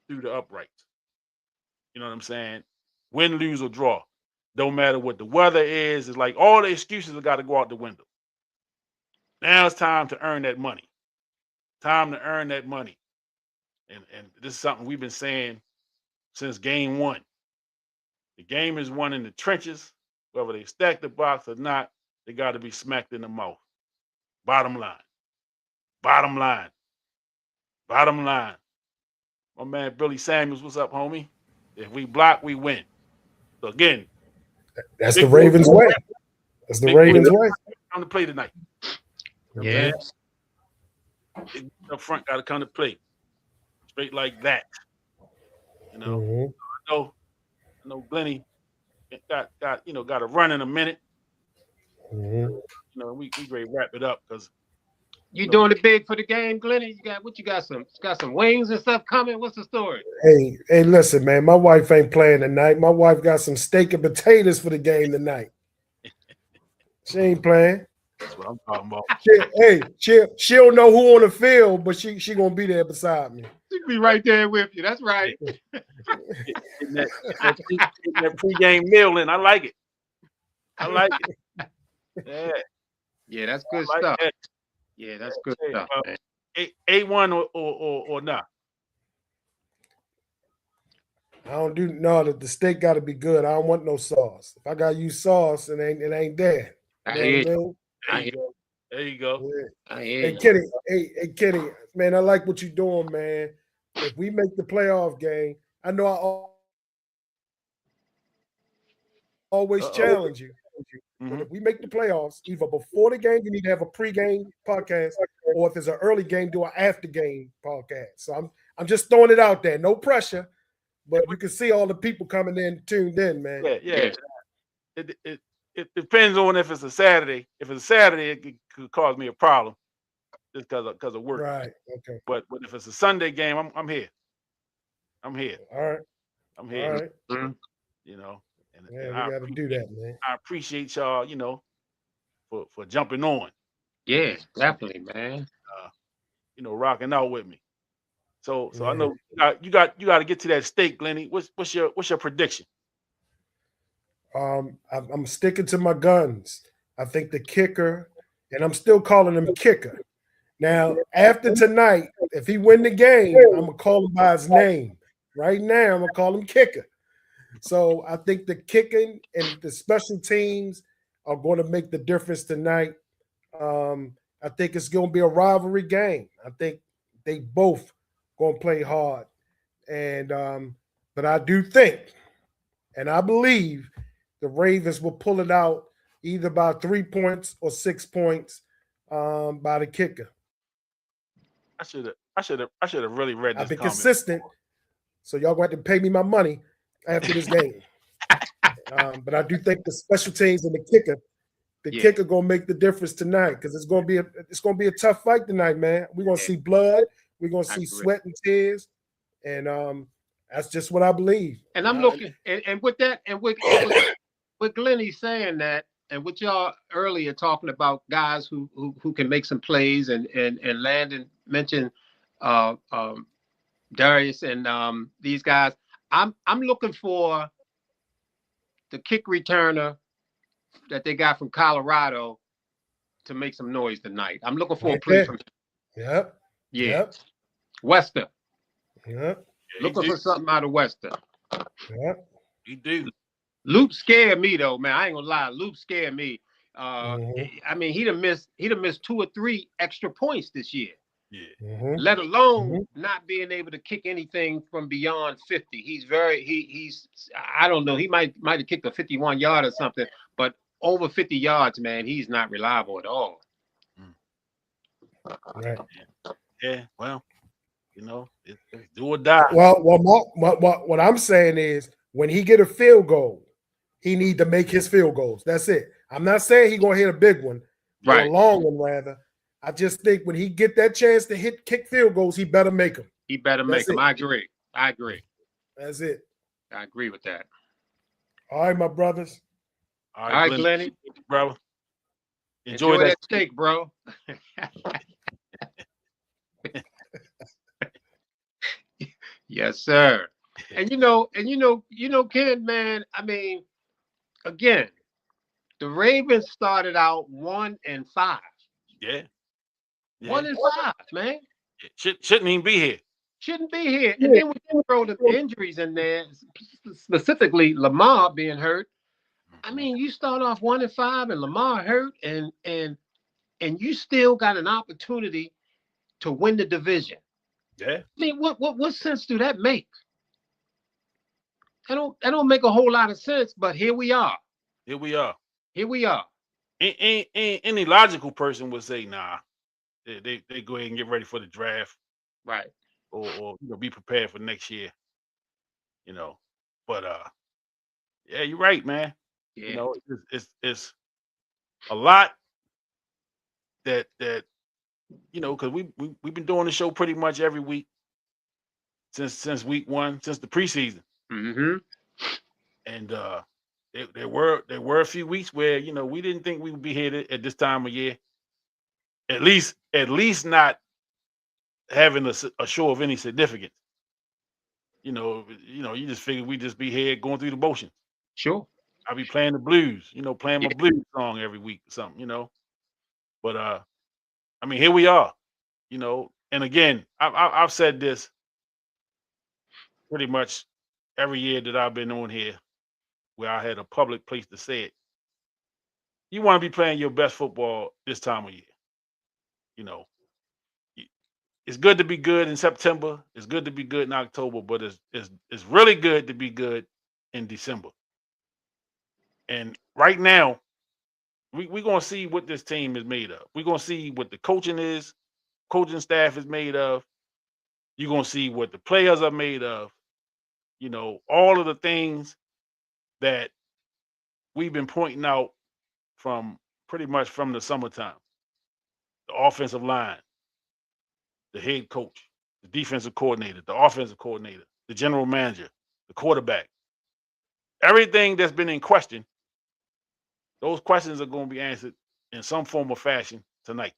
through the uprights. You know what I'm saying? Win, lose, or draw. Don't matter what the weather is. It's like all the excuses have got to go out the window. Now it's time to earn that money. Time to earn that money. And this is something we've been saying since game 1. The game is won in the trenches. Whether they stack the box or not, they got to be smacked in the mouth. Bottom line. Bottom line. Bottom line. My man Billy Samuels, what's up, homie? If we block, we win. So again, that's the Ravens' way. That's the Ravens' way. Come to play tonight. Yeah. Up front, got to come to play. Straight like that. You know. Mm-hmm. I know Glenny got a run in a minute. Mm-hmm. You know, we ready to wrap it up because you doing it big for the game, Glenny? You got some wings and stuff coming? What's the story? Hey, listen, man. My wife ain't playing tonight. My wife got some steak and potatoes for the game tonight. She ain't playing. That's what I'm talking about. She don't know who on the field, but she gonna be there beside me. She'll be right there with you. That's right. Getting that pregame meal in. I like it. Yeah. Yeah, that's good stuff. That. Yeah, that's good stuff. Man. A1 or not? I don't do the steak got to be good. I don't want no sauce. If I got to use sauce, it ain't there. There you go. Yeah. Hey, Kenny, man, I like what you're doing, man. If we make the playoff game, I know I always challenge you. But if we make the playoffs, either before the game, you need to have a pregame podcast, or if it's an early game, do an after game podcast. So I'm just throwing it out there. No pressure, but you can see all the people coming in tuned in, man. Yeah. It depends on if it's a Saturday. If it's a Saturday, it could cause me a problem just because of work. Right. Okay. But if it's a Sunday game, I'm here. I'm here. All right. I'm here. All right. Mm-hmm. You know. And we got to do that, man. I appreciate y'all, for jumping on. Yeah, definitely, man. Rocking out with me. So I know you got to get to that steak, Glenny. What's your prediction? I'm sticking to my guns. I think the kicker, and I'm still calling him kicker. Now, after tonight, if he win the game, I'm gonna call him by his name. Right now, I'm gonna call him kicker. So I think the kicking and the special teams are going to make the difference tonight. I think it's going to be a rivalry game. I think they both going to play hard, and but I do think, and I believe, the Ravens will pull it out either by 3 points or 6 points by the kicker. I should have really read this. I've been consistent, so y'all going to have to pay me my money after this game. But I do think the special teams and the kicker gonna make the difference tonight, because it's gonna be a tough fight tonight, man. We're gonna see blood, we're gonna see sweat and tears, and that's just what I believe. And I'm looking, and with that, and with Glenny saying that, and with y'all earlier talking about guys who can make some plays, and Landon mentioned Darius and these guys. I'm looking for the kick returner that they got from Colorado to make some noise tonight. I'm looking for a play from him. Yep. Yeah. Yep. Wester. Yep. Looking for something out of Wester. Yep. You do. Luke scared me though, man. I ain't gonna lie. Luke scared me. I mean, he'd have missed 2 or 3 extra points this year. Yeah. Let alone not being able to kick anything from beyond 50. He's I don't know. He might have kicked a 51-yard or something, but over 50 yards, man, he's not reliable at all. Right. Yeah. Well, it's do or die. Well, what I'm saying is, when he get a field goal, he need to make his field goals. That's it. I'm not saying he's gonna hit a big one, or a long one rather. I just think when he get that chance to kick field goals, he better make them. He better make them. I agree. That's it. I agree with that. All right, my brothers. All right, Glenny. Brother. Enjoy that steak, bro. Yes, sir. And Ken, man, I mean, again, the Ravens started out 1-5. Yeah. 1-5, man. Shouldn't even be here. Shouldn't be here. And then when you throw the injuries in there, specifically Lamar being hurt. I mean, you start off 1-5 and Lamar hurt, and and you still got an opportunity to win the division. Yeah. I mean, what sense do that make? That don't make a whole lot of sense. But here we are. Here we are. Here we are. Any logical person would say, nah, they go ahead and get ready for the draft, Right. or be prepared for next year. But yeah, you're right, man. Yeah. It's a lot that because we've been doing the show pretty much every week since week one, since the preseason. Mm-hmm. And there were a few weeks where we didn't think we would be here at this time of year. At least not having a show of any significance. You just figured we'd just be here going through the motions. Sure. I'll be playing the blues, playing my blues song every week or something, But I mean, here we are, And again, I've said this pretty much every year that I've been on here, where I had a public place to say it. You want to be playing your best football this time of year. It's good to be good in September. It's good to be good in October, but it's really good to be good in December. And right now, we're going to see what this team is made of. We're going to see what the coaching staff is made of. You're going to see what the players are made of. All of the things that we've been pointing out from pretty much from the summertime. The offensive line, the head coach, the defensive coordinator, the offensive coordinator, the general manager, the quarterback. Everything that's been in question, those questions are going to be answered in some form or fashion tonight.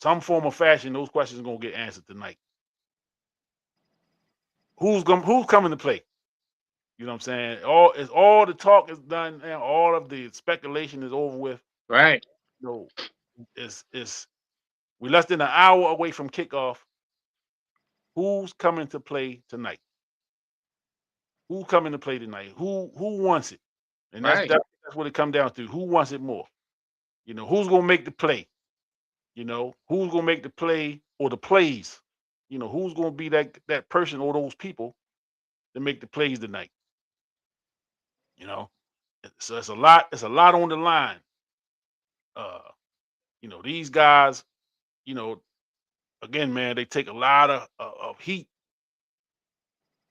Some form of fashion, those questions are going to get answered tonight. Who's coming to play? You know what I'm saying? All the talk is done now. All of the speculation is over with. Right. It's we're less than an hour away from kickoff. Who's coming to play tonight? Who's coming to play tonight? Who wants it? And that's what it comes down to. Who wants it more? Who's gonna make the play? Who's gonna make the play or the plays? Who's gonna be that person or those people that make the plays tonight? So it's a lot on the line. These guys, again, man, they take a lot of heat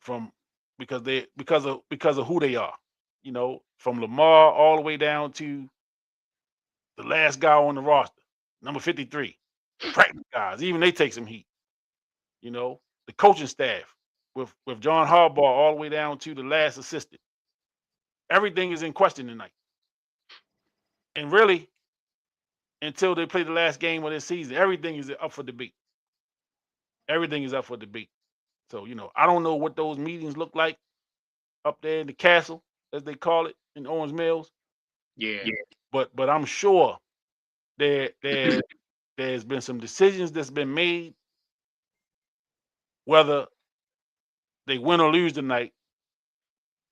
from because of who they are. From Lamar all the way down to the last guy on the roster, number 53. Practice guys, even they take some heat. The coaching staff with John Harbaugh all the way down to the last assistant. Everything is in question tonight. And really, until they play the last game of this season, everything is up for debate. Everything is up for debate. So, I don't know what those meetings look like up there in the castle, as they call it, in Owens Mills. Yeah. But I'm sure there's been some decisions that's been made, whether they win or lose tonight.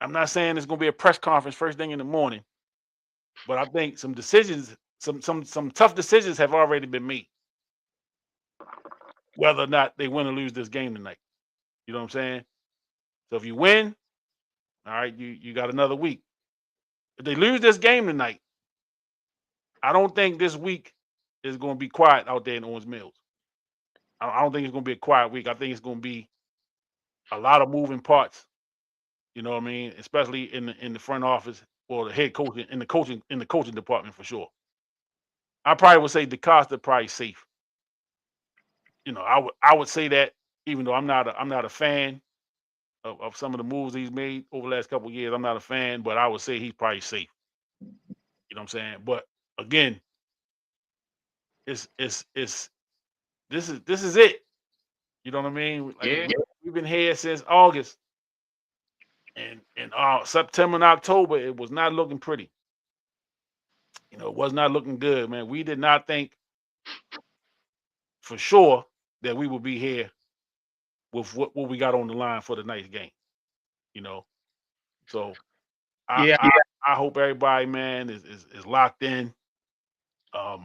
I'm not saying it's going to be a press conference first thing in the morning, but I think some decisions, some tough decisions have already been made, whether or not they win or lose this game tonight. You know what I'm saying? So if you win, all right, you got another week. If they lose this game tonight, I don't think this week is going to be quiet out there in Owens Mills. I don't think it's going to be a quiet week. I think it's going to be a lot of moving parts. You know what I mean? Especially in the front office or the head coaching in the coaching department for sure. I probably would say DeCosta probably safe. I would say that, even though I'm not a fan of some of the moves he's made over the last couple of years. I'm not a fan, but I would say he's probably safe. You know what I'm saying? But again, this is it. You know what I mean? Like, we've been here since August, and September and October, it was not looking pretty. It was not looking good, man. We did not think for sure that we would be here with what we got on the line for the next game. So I hope everybody, man, is locked in. I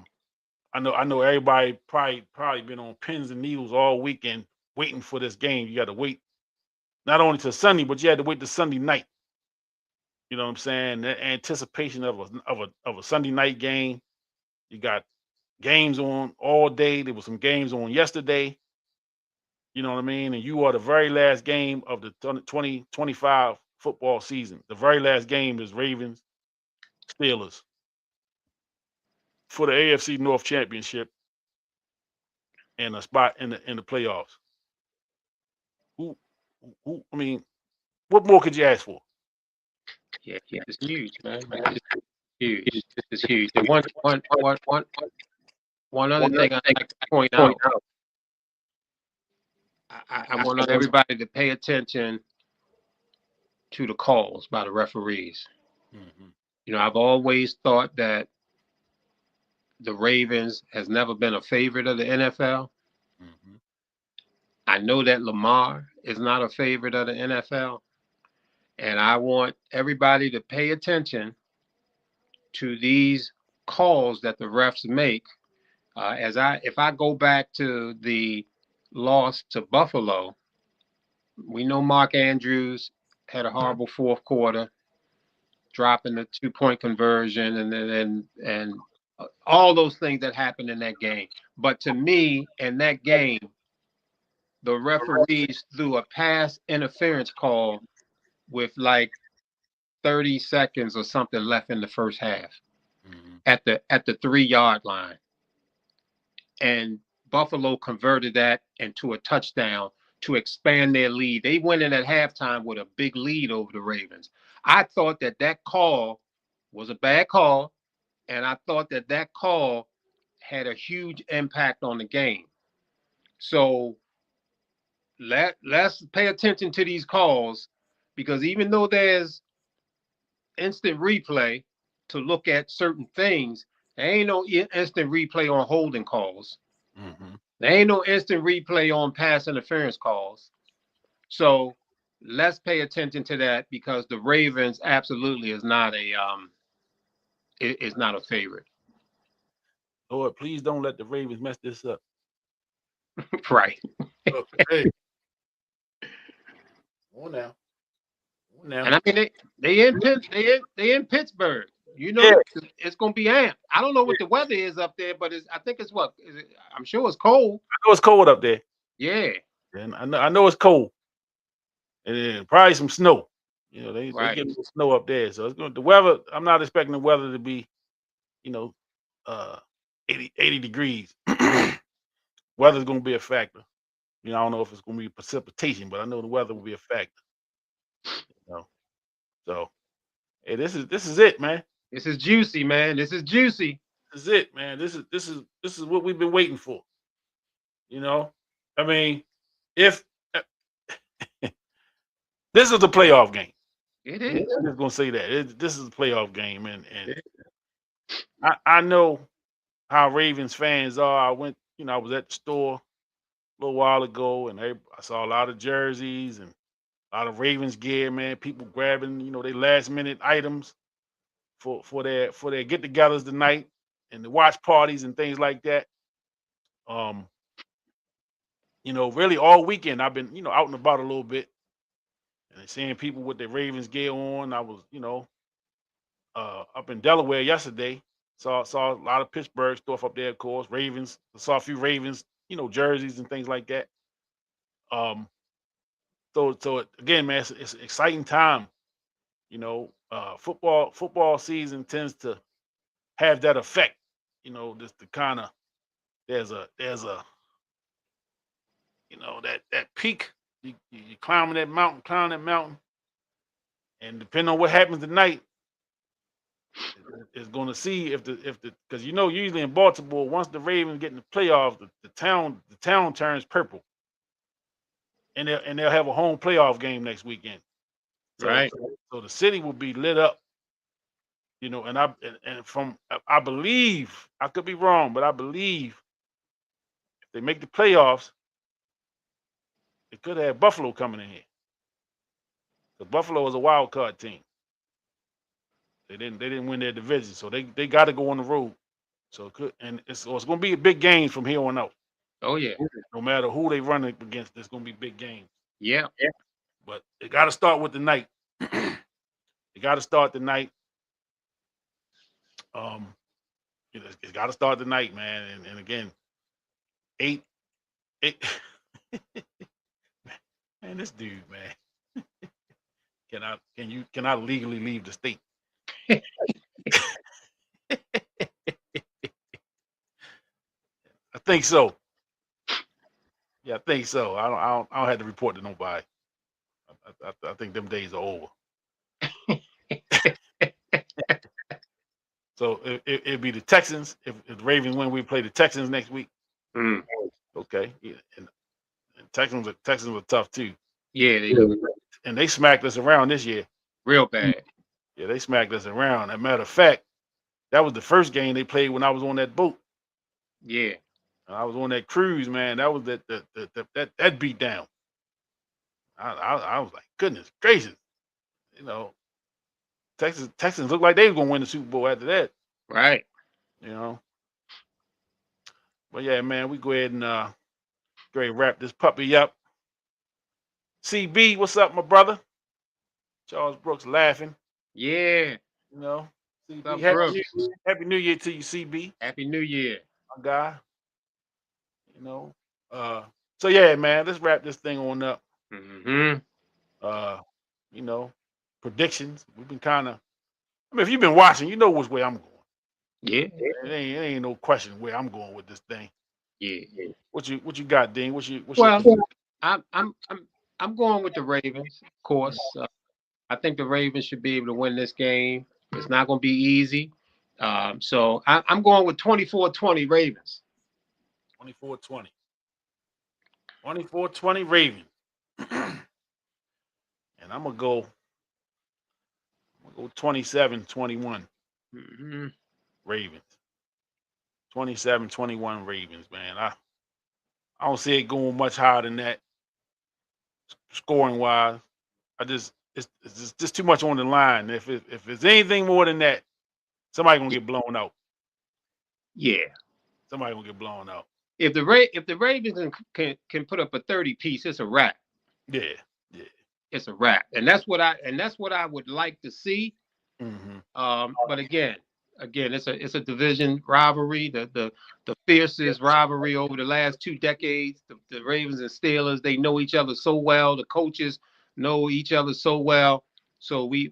know everybody probably been on pins and needles all weekend waiting for this game. You got to wait not only till Sunday, but you had to wait to Sunday night. You know what I'm saying? The anticipation of a Sunday night game. You got games on all day. There was some games on yesterday. You know what I mean? And you are the very last game of the 2025 football season. The very last game is Ravens Steelers for the AFC North Championship and a spot in the playoffs. Who I mean, what more could you ask for? Yeah, it's huge, man. It's huge. This is huge. And one other thing I'd like to point out. I want everybody to pay attention to the calls by the referees. Mm-hmm. You know, I've always thought that the Ravens has never been a favorite of the NFL. Mm-hmm. I know that Lamar is not a favorite of the NFL. And I want everybody to pay attention to these calls that the refs make. If I go back to the loss to Buffalo, we know Mark Andrews had a horrible fourth quarter, dropping the 2-point conversion, and all those things that happened in that game. But to me, in that game, the referees threw a pass interference call with like 30 seconds or something left in the first half, Mm-hmm. at the 3-yard line. And Buffalo converted that into a touchdown to expand their lead. They went in at halftime with a big lead over the Ravens. I thought that call was a bad call, and I thought that call had a huge impact on the game. So let's pay attention to these calls, because even though there's instant replay to look at certain things, there ain't no instant replay on holding calls. Mm-hmm. There ain't no instant replay on pass interference calls. So let's pay attention to that, because the Ravens absolutely is not a favorite. Lord, please don't let the Ravens mess this up. Right. Hey. On now. And I mean they in Pittsburgh. You know, it's gonna be amped. I don't know what the weather is up there, but I think it's what is it? I'm sure it's cold. I know it's cold up there. Yeah. And I know it's cold. And then probably some snow. You know, they get some snow up there. So it's the weather. I'm not expecting the weather to be, 80 degrees. Weather's gonna be a factor. I don't know if it's gonna be precipitation, but I know the weather will be a factor. So hey, this is it, man. This is juicy, man. This is juicy. This is it, man. This is what we've been waiting for. I mean, if this is the playoff game. It is. I'm just gonna say that this is a playoff game, and I know how Ravens fans are. I was at the store a little while ago, and I saw a lot of jerseys and a lot of Ravens gear, man. People grabbing, their last minute items for their get-togethers tonight and the watch parties and things like that. Really all weekend I've been, out and about a little bit and seeing people with their Ravens gear on. I was, up in Delaware yesterday. Saw a lot of Pittsburgh stuff up there, of course. Ravens. I saw a few Ravens, jerseys and things like that. So again, man, it's an exciting time. Football season tends to have that effect. Just the kind of there's a that peak. You climbing that mountain, and depending on what happens tonight, is going to see if because usually in Baltimore, once the Ravens get in the playoffs, the town turns purple, and they'll have a home playoff game next weekend. Right. So the city will be lit up. And I believe, I could be wrong, but I believe if they make the playoffs, it could have Buffalo coming in here. Because Buffalo is a wild card team. They didn't win their division, so they got to go on the road. So it's going to be a big game from here on out. Oh yeah. No matter who they run against, there's going to be big games. Yeah. But it got to start with the night. It got to start the night. It's got to start the night, man. And again, eight. Man, this dude, man. Can I legally leave the state? I think so. Yeah, I think so. I don't have to report to nobody. I think them days are over. So it'd be the Texans. If the Ravens win, we play the Texans next week. Mm. Okay. Yeah. And Texans were tough too. Yeah, they do. And they smacked us around this year. Real bad. Yeah, they smacked us around. As a matter of fact, that was the first game they played when I was on that boat. Yeah. I was on that cruise, man. That was that beat down. I was like, goodness gracious. You know, Texans looked like they were gonna win the Super Bowl after that. Right. You know. But yeah, man, we go ahead and wrap this puppy up. CB, what's up, my brother? Charles Brooks laughing. Yeah. You know. CB, happy New Year to you, CB. Happy New Year. My guy. You know. So yeah, man, let's wrap this thing on up. Mm-hmm. You know, predictions. We've been if you've been watching, you know which way I'm going. Yeah. It ain't no question where I'm going with this thing. Yeah. What you got, Dean? I'm going with the Ravens, of course. I think the Ravens should be able to win this game. It's not going to be easy. So I'm going with 24-20 Ravens. 24-20. 24-20 Ravens. And I'm gonna go 27-21 Mm-hmm. Ravens. 27-21 Ravens, man. I don't see it going much higher than that scoring wise. It's just too much on the line. If it's anything more than that, somebody gonna get blown out. Yeah. Somebody gonna get blown out. If the Ravens can put up a 30-piece, it's a wrap. Yeah. It's a wrap, and that's what I would like to see. Mm-hmm. But again, it's a division rivalry, the fiercest rivalry over the last 2 decades. The Ravens and Steelers, they know each other so well. The coaches know each other so well. So we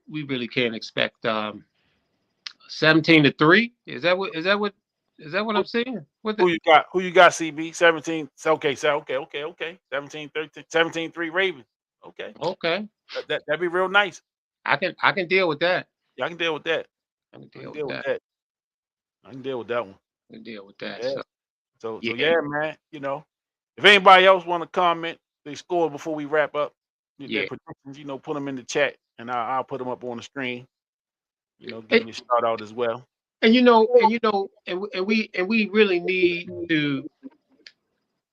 really can't expect 17-3. Is that what I'm saying? Who you got, CB? 17. Okay. 17-3 Ravens. Okay. That'd be real nice. I can deal with that. Yeah, I can deal with that. I can deal with that. I can deal with that one. I can deal with that. Yeah. So yeah, man. You know, if anybody else want to comment, they score before we wrap up. Their predictions, you know, put them in the chat, and I'll put them up on the screen. You know, give me a shout out as well. And we really need to,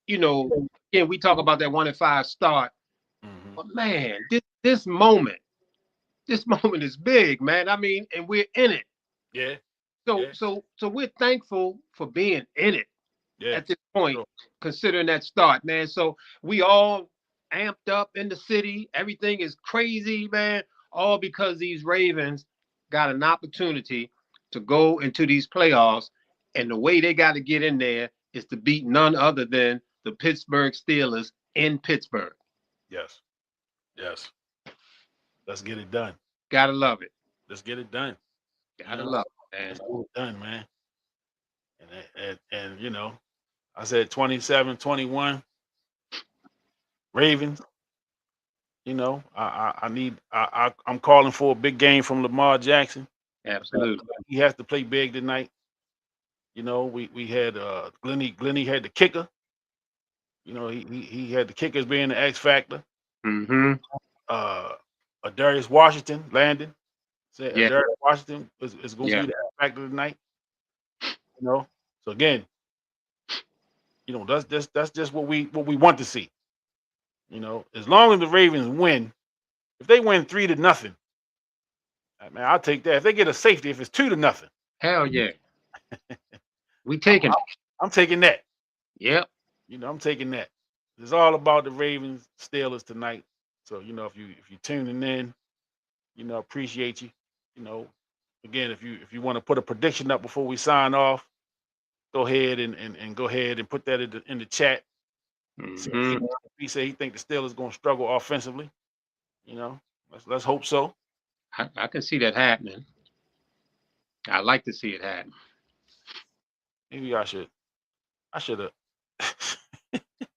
you know, again, we talk about that 1-5 start. Mm-hmm. But man, this moment is big, man. I mean, and we're in it. Yeah. So we're thankful for being in it at this point, considering that start, man. So we all amped up in the city. Everything is crazy, man. All because these Ravens got an opportunity to go into these playoffs, and the way they got to get in there is to beat none other than the Pittsburgh Steelers in Pittsburgh. Yes. Let's get it done. Gotta love it. Let's get it done. Gotta love it, man. Let's get it done, man. And you know, I said 27-21 Ravens. You know, I'm calling for a big game from Lamar Jackson. Absolutely. He has to play big tonight. You know, we had Glenny had the kicker. You know, he had the kickers being the X factor. Mm-hmm. Darius Washington landed. Said Yeah. Darius Washington is going to be the X factor tonight. You know, so again, you know, that's just what we want to see. You know, as long as the Ravens win, if they win 3-0, man, I'll take that. If they get a safety, if it's 2-0, Hell yeah. We taking it. I'm taking that. Yep. You know, I'm taking that. It's all about the Ravens Steelers tonight. So, you know, if you're tuning in, you know, appreciate you. You know, again, if you want to put a prediction up before we sign off, go ahead and go ahead and put that in the chat. Mm-hmm. He said he think the Steelers going to struggle offensively. You know, let's hope so. I can see that happening. I like to see it happen. Maybe I should have.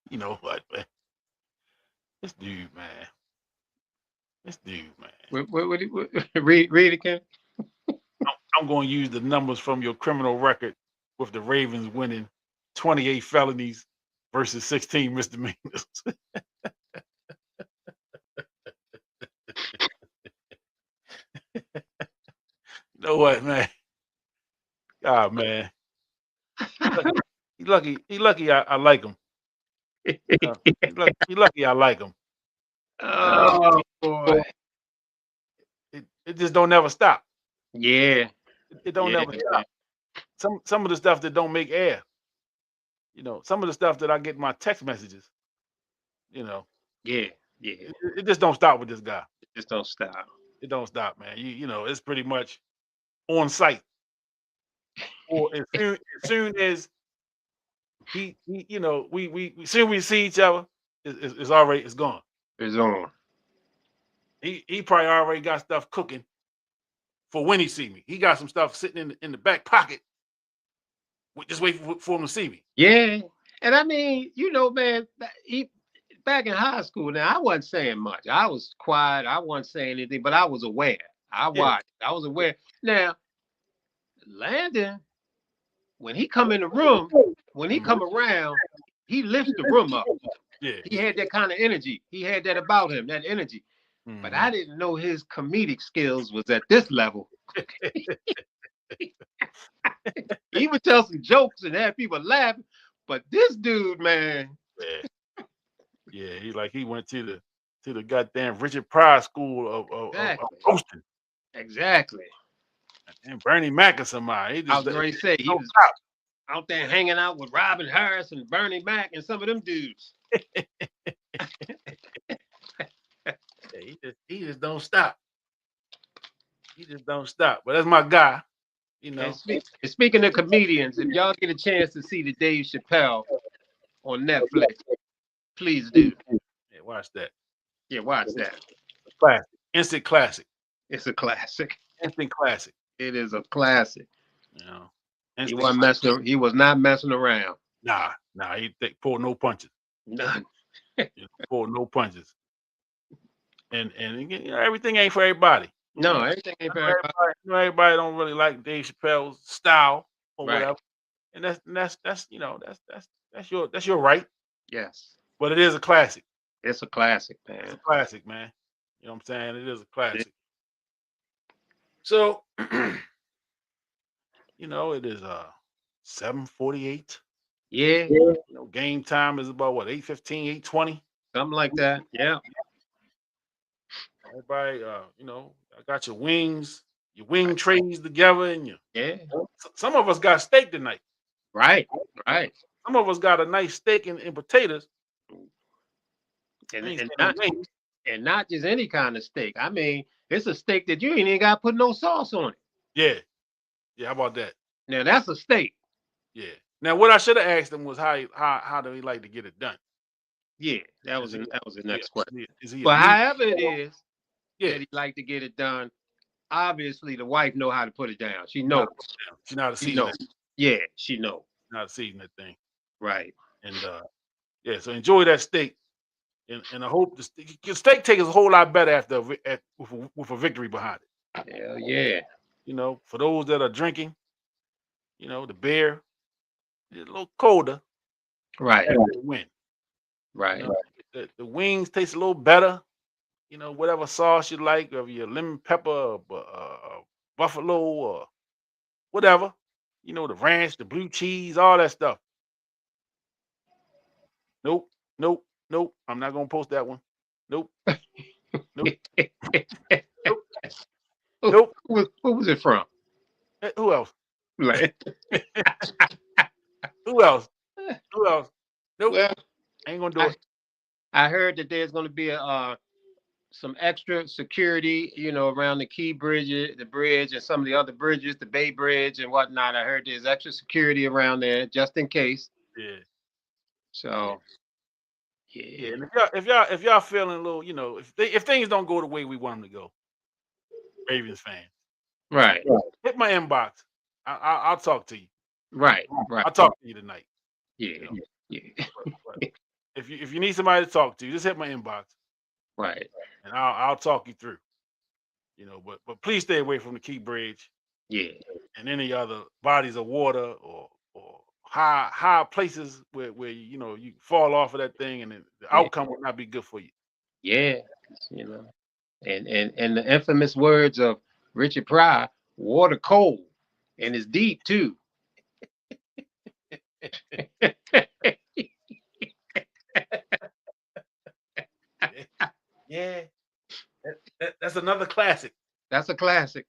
You know what, man? This dude, man. Read again. I'm going to use the numbers from your criminal record with the Ravens winning 28 felonies versus 16 misdemeanors. You know what, man? God, man. He lucky. He lucky. I like him. He lucky. I like him. Oh boy. It just don't never stop. Yeah. It don't never stop. Some of the stuff that don't make air. You know, some of the stuff that I get in my text messages. You know. Yeah. It just don't stop with this guy. It just don't stop. It don't stop, man. You know, it's pretty much on site. Or as soon as he you know, we soon we see each other, it's gone. It's on. He probably already got stuff cooking for when he see me. He got some stuff sitting in the back pocket. Just wait for him to see me. Yeah. And I mean, you know, man, back in high school, now I wasn't saying much. I was quiet. I wasn't saying anything, but I was aware. I watched. I was aware. Now, Landon, when he come in the room, when he come around, he lifts the room up. Yeah. He had that kind of energy. He had that about him, that energy. But I didn't know his comedic skills was at this level. He would tell some jokes and have people laughing. But this dude, man. Yeah, he went to the goddamn Richard Pryor school of roasting. Exactly. And Bernie Mac or somebody. I was going to say he was out there hanging out with Robin Harris and Bernie Mac and some of them dudes. He just don't stop. He just don't stop. But that's my guy. You know. And speaking of comedians, if y'all get a chance to see the Dave Chappelle on Netflix, please do. Yeah, watch that. Yeah, watch that. Classic. Instant classic. It's a classic. Instant classic. It is a classic. You know. He wasn't messing. He was not messing around. Nah. He pulled no punches. None. Pulled no punches. And you know, everything ain't for everybody. No, everything ain't for everybody. Everybody don't really like Dave Chappelle's style or Right. whatever. And that's you know, that's your right. Yes. But it is a classic. It's a classic, man. It's a classic, man. You know what I'm saying? It is a classic. So you know, it is 7:48. Yeah. You know, game time is about what, 8:15, 8:20? Something like that. Yeah. Everybody, you know, I got your wing trays together, and some of us got steak tonight. Right. Some of us got a nice steak and potatoes. And not just any kind of steak. I mean, it's a steak that you ain't even got to put no sauce on it. Yeah. How about that? Now that's a steak. Yeah. Now what I should have asked him was how do he like to get it done? Yeah, that was the next question. But however it is that he like to get it done, obviously the wife know how to put it down. She knows. She know how to season it. Yeah, she knows. She know how to season that thing. Right. And so enjoy that steak. And I hope the steak tastes a whole lot better with a victory behind it. Hell yeah. You know, for those that are drinking, you know, the beer is a little colder. Right. Win. Right. You know, the wings taste a little better. You know, whatever sauce you like, whether you're lemon pepper, or buffalo, or whatever. You know, the ranch, the blue cheese, all that stuff. Nope. I'm not gonna post that one. Nope. Nope. Who was it from? Who else? Like, I heard that there's going to be some extra security, around the Key Bridge, the bridge, and some of the other bridges, the Bay Bridge and whatnot. I heard there's extra security around there just in case. Yeah. So, Yeah. And if y'all feeling a little, if things don't go the way we want them to go, Ravens fans, right, hit my inbox. I'll talk to you. right. I'll talk to you tonight. Yeah, yeah. But if you need somebody to talk to, just hit my inbox. Right. And I'll talk you through. But please stay away from the Key Bridge. Yeah. And any other bodies of water or high places where you fall off of that thing and the outcome will not be good for you. Yeah. And the infamous words of Richard Pryor, water cold and it's deep too. Yeah. That's another classic. That's a classic.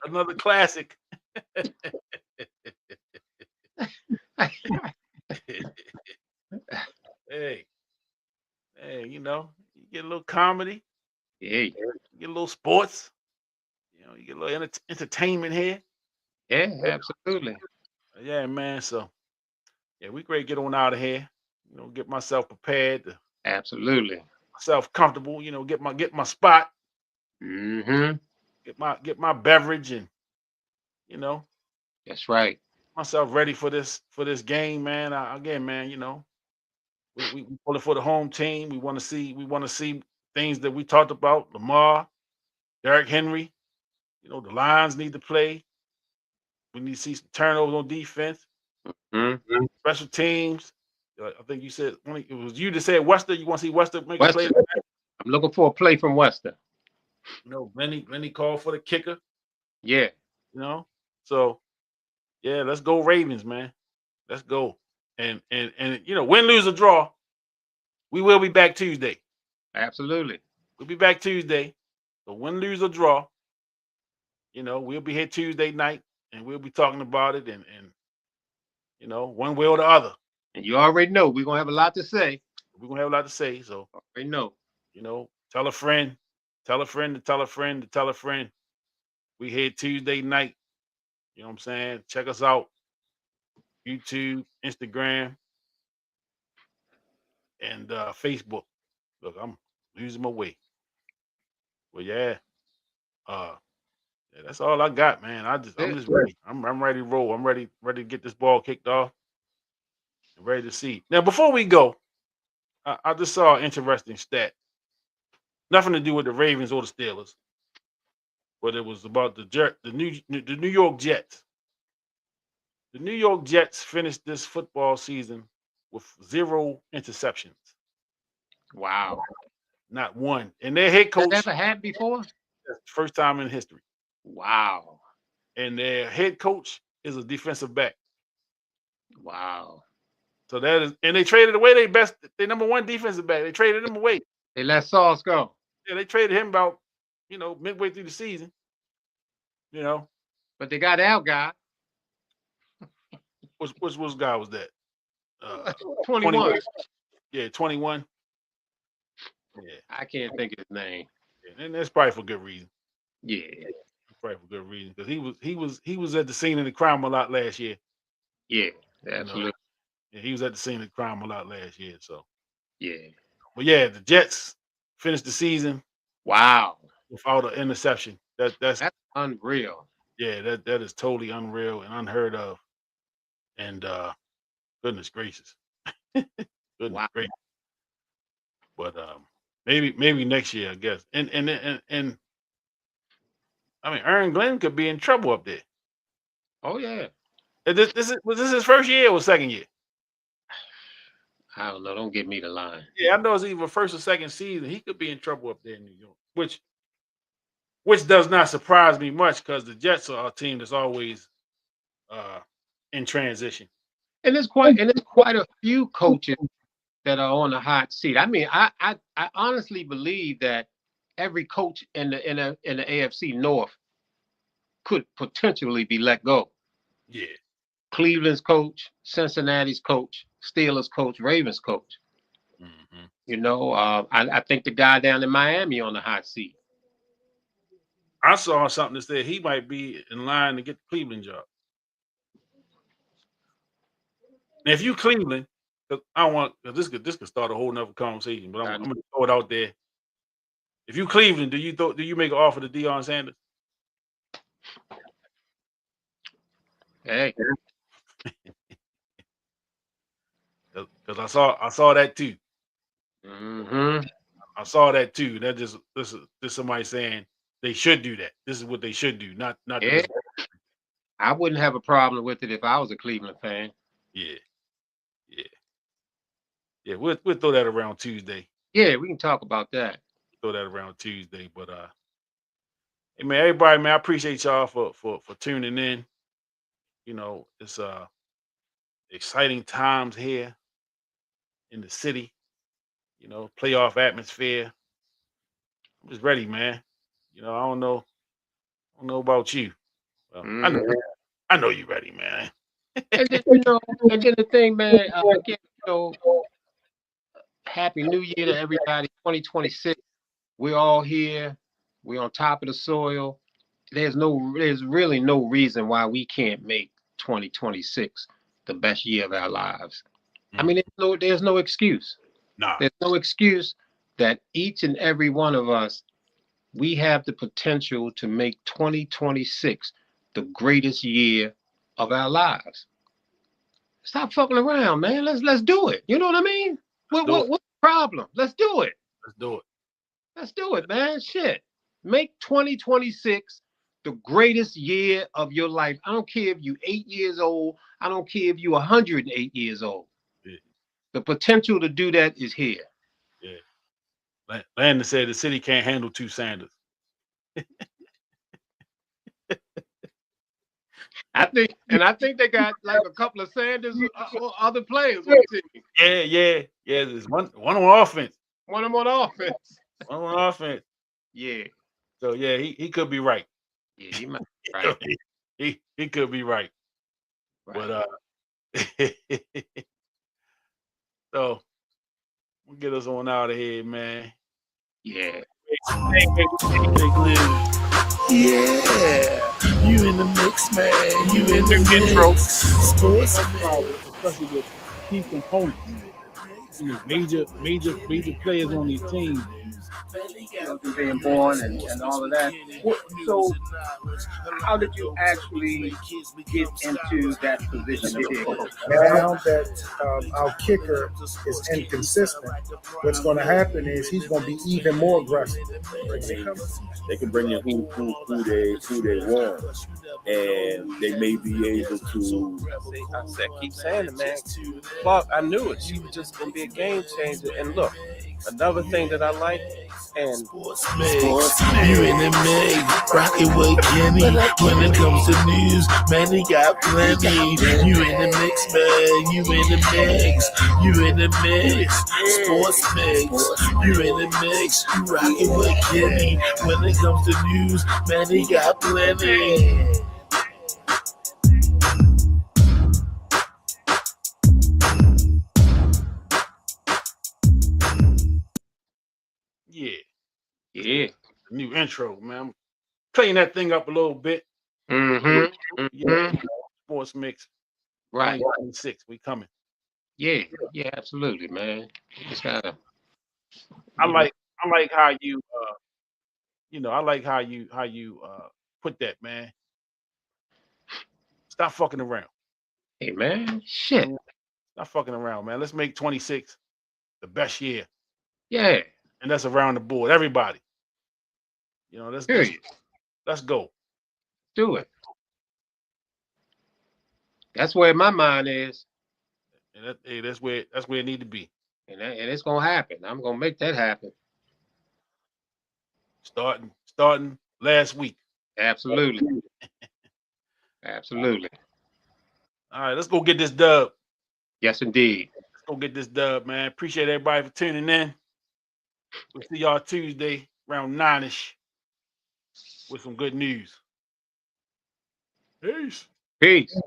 Another classic. Hey, you get a little comedy. Yeah. You get a little sports. You get a little entertainment here. Yeah, absolutely. Yeah, man. So, yeah, we great. Get on out of here. Get myself prepared. Absolutely. Myself comfortable. Get my spot. Mm-hmm. Get my beverage and That's right. myself ready for this game, man. Again, man, we pulling for the home team. We want to see things that we talked about. Lamar, Derrick Henry. The Lions need to play. We need to see some turnovers on defense. Mm-hmm. Special teams. I think you said it was you that said Wester. You want to see Wester make a play? I'm looking for a play from Wester. Lenny called for the kicker. Yeah. So yeah, let's go Ravens, man. Let's go. And win, lose, or draw, we will be back Tuesday. Absolutely. We'll be back Tuesday. So win, lose, or draw, we'll be here Tuesday night and we'll be talking about it and one way or the other. And you already know we're gonna have a lot to say. We're gonna have a lot to say. So already know. Tell a friend, tell a friend to tell a friend to tell a friend. We here Tuesday night. You know what I'm saying? Check us out. YouTube, Instagram, and Facebook. Look, I'm losing my way. Well, yeah. That's all I got, man. I'm just ready. I'm ready to roll. I'm ready to get this ball kicked off. And ready to see. Now, before we go, I just saw an interesting stat. Nothing to do with the Ravens or the Steelers, but it was about the New York Jets. The New York Jets finished this football season with 0 interceptions. Wow. Not one. And their head coach. That ever happened before? First time in history. Wow. And their head coach is a defensive back. Wow. So that is, and they traded away their number one defensive back. They traded him away. They let Sauce go. Yeah, they traded him about, midway through the season. But they got our guy. Which guy was that? 21. Yeah, 21. Yeah. I can't think of his name. Yeah, and that's probably for good reason. Yeah. Probably for good reason. Because he was at the scene of the crime a lot last year. Yeah, absolutely. Yeah, he was at the scene of the crime a lot last year. So yeah. But yeah, the Jets finished the season. Wow. Without an interception. That's unreal. Yeah, that is totally unreal and unheard of. And goodness gracious. Goodness gracious. But maybe next year, I guess. And I mean, Aaron Glenn could be in trouble up there. Oh yeah. Was this his first year or second year? I don't know. Don't give me the line. Yeah, I know it's either first or second season. He could be in trouble up there in New York, which does not surprise me much because the Jets are a team that's always in transition. And there's quite a few coaches that are on the hot seat. I mean, I honestly believe that every coach in the AFC North could potentially be let go. Yeah. Cleveland's coach, Cincinnati's coach, Steelers coach, Ravens coach. Mm-hmm. You know, I think the guy down in Miami on the hot seat. I saw something that said he might be in line to get the Cleveland job. Now, if you Cleveland, 'cause I don't want this could start a whole nother conversation, but I'm going to throw it out there. If you Cleveland, do you make an offer to Deion Sanders? Hey, Because I saw that too. mm-hmm. I saw that too. That this is somebody saying they should do that. This is what they should do. Not Yeah. I wouldn't have a problem with it if I was a Cleveland fan. Yeah. We'll throw that around Tuesday. Yeah, we can talk about that. Throw that around Tuesday. But hey man, everybody, man, I appreciate y'all for tuning in. You know, it's exciting times here in the city. You know, playoff atmosphere. I'm just ready, man. You know, I don't know about you. Well, I know you're ready, man. And then, and then the thing, man, again, Happy New Year to everybody. 2026. We're all here. We're on top of the soil. There's really no reason why we can't make 2026 the best year of our lives. I mean, there's no excuse. Nah. There's no excuse that each and every one of us, we have the potential to make 2026 the greatest year of our lives. Stop fucking around, man. Let's do it. You know what I mean? What's the problem? Let's do it. Let's do it, man. Shit. Make 2026 the greatest year of your life. I don't care if you're 8 years old. I don't care if you're 108 years old. Yeah. The potential to do that is here. Yeah. Landon said the city can't handle two Sanders. I think they got like a couple of Sanders or other players on the team. Yeah. There's one on offense. One of them on offense. One on offense. Yeah. So yeah, he could be right. Yeah, he might be right. he could be right. But so we'll get us on out of here, man. Yeah. Yeah. You in the mix, man. You in the mix. Sports. Especially with key components. You know, major players on these teams. Being born and all of that. So, how did you actually get into that position? Now that our kicker is inconsistent, what's going to happen is he's going to be even more aggressive. They can bring in who they want, and they may be able to. I keep saying it, man. Clark, I knew it. She was just gonna be a game changer. And look, another thing that I like, and Sports mix. You in the mix, rockin' with Jimmy. When it comes to news, man, he got plenty. You in the mix, man. You in the mix. You in the mix. Sports mix. You in the mix. You rockin' with Jimmy. When it comes to news, man, he got plenty. Yeah. New intro, man. I'm clean that thing up a little bit. Yeah. Sports mix. Right. 6. We coming. Yeah, absolutely, man. Just gotta. I like how you I like how you put that, man. Stop fucking around. Hey, man. Shit. Stop fucking around, man. Let's make 26 the best year. Yeah. And that's around the board. Everybody. You know, let's go. Do it. That's where my mind is. And that's where it need to be. And it's gonna happen. I'm gonna make that happen. Starting last week. Absolutely. Absolutely. All right, let's go get this dub. Yes, indeed. Let's go get this dub, man. Appreciate everybody for tuning in. We'll see y'all Tuesday around 9ish with some good news. Peace. Peace.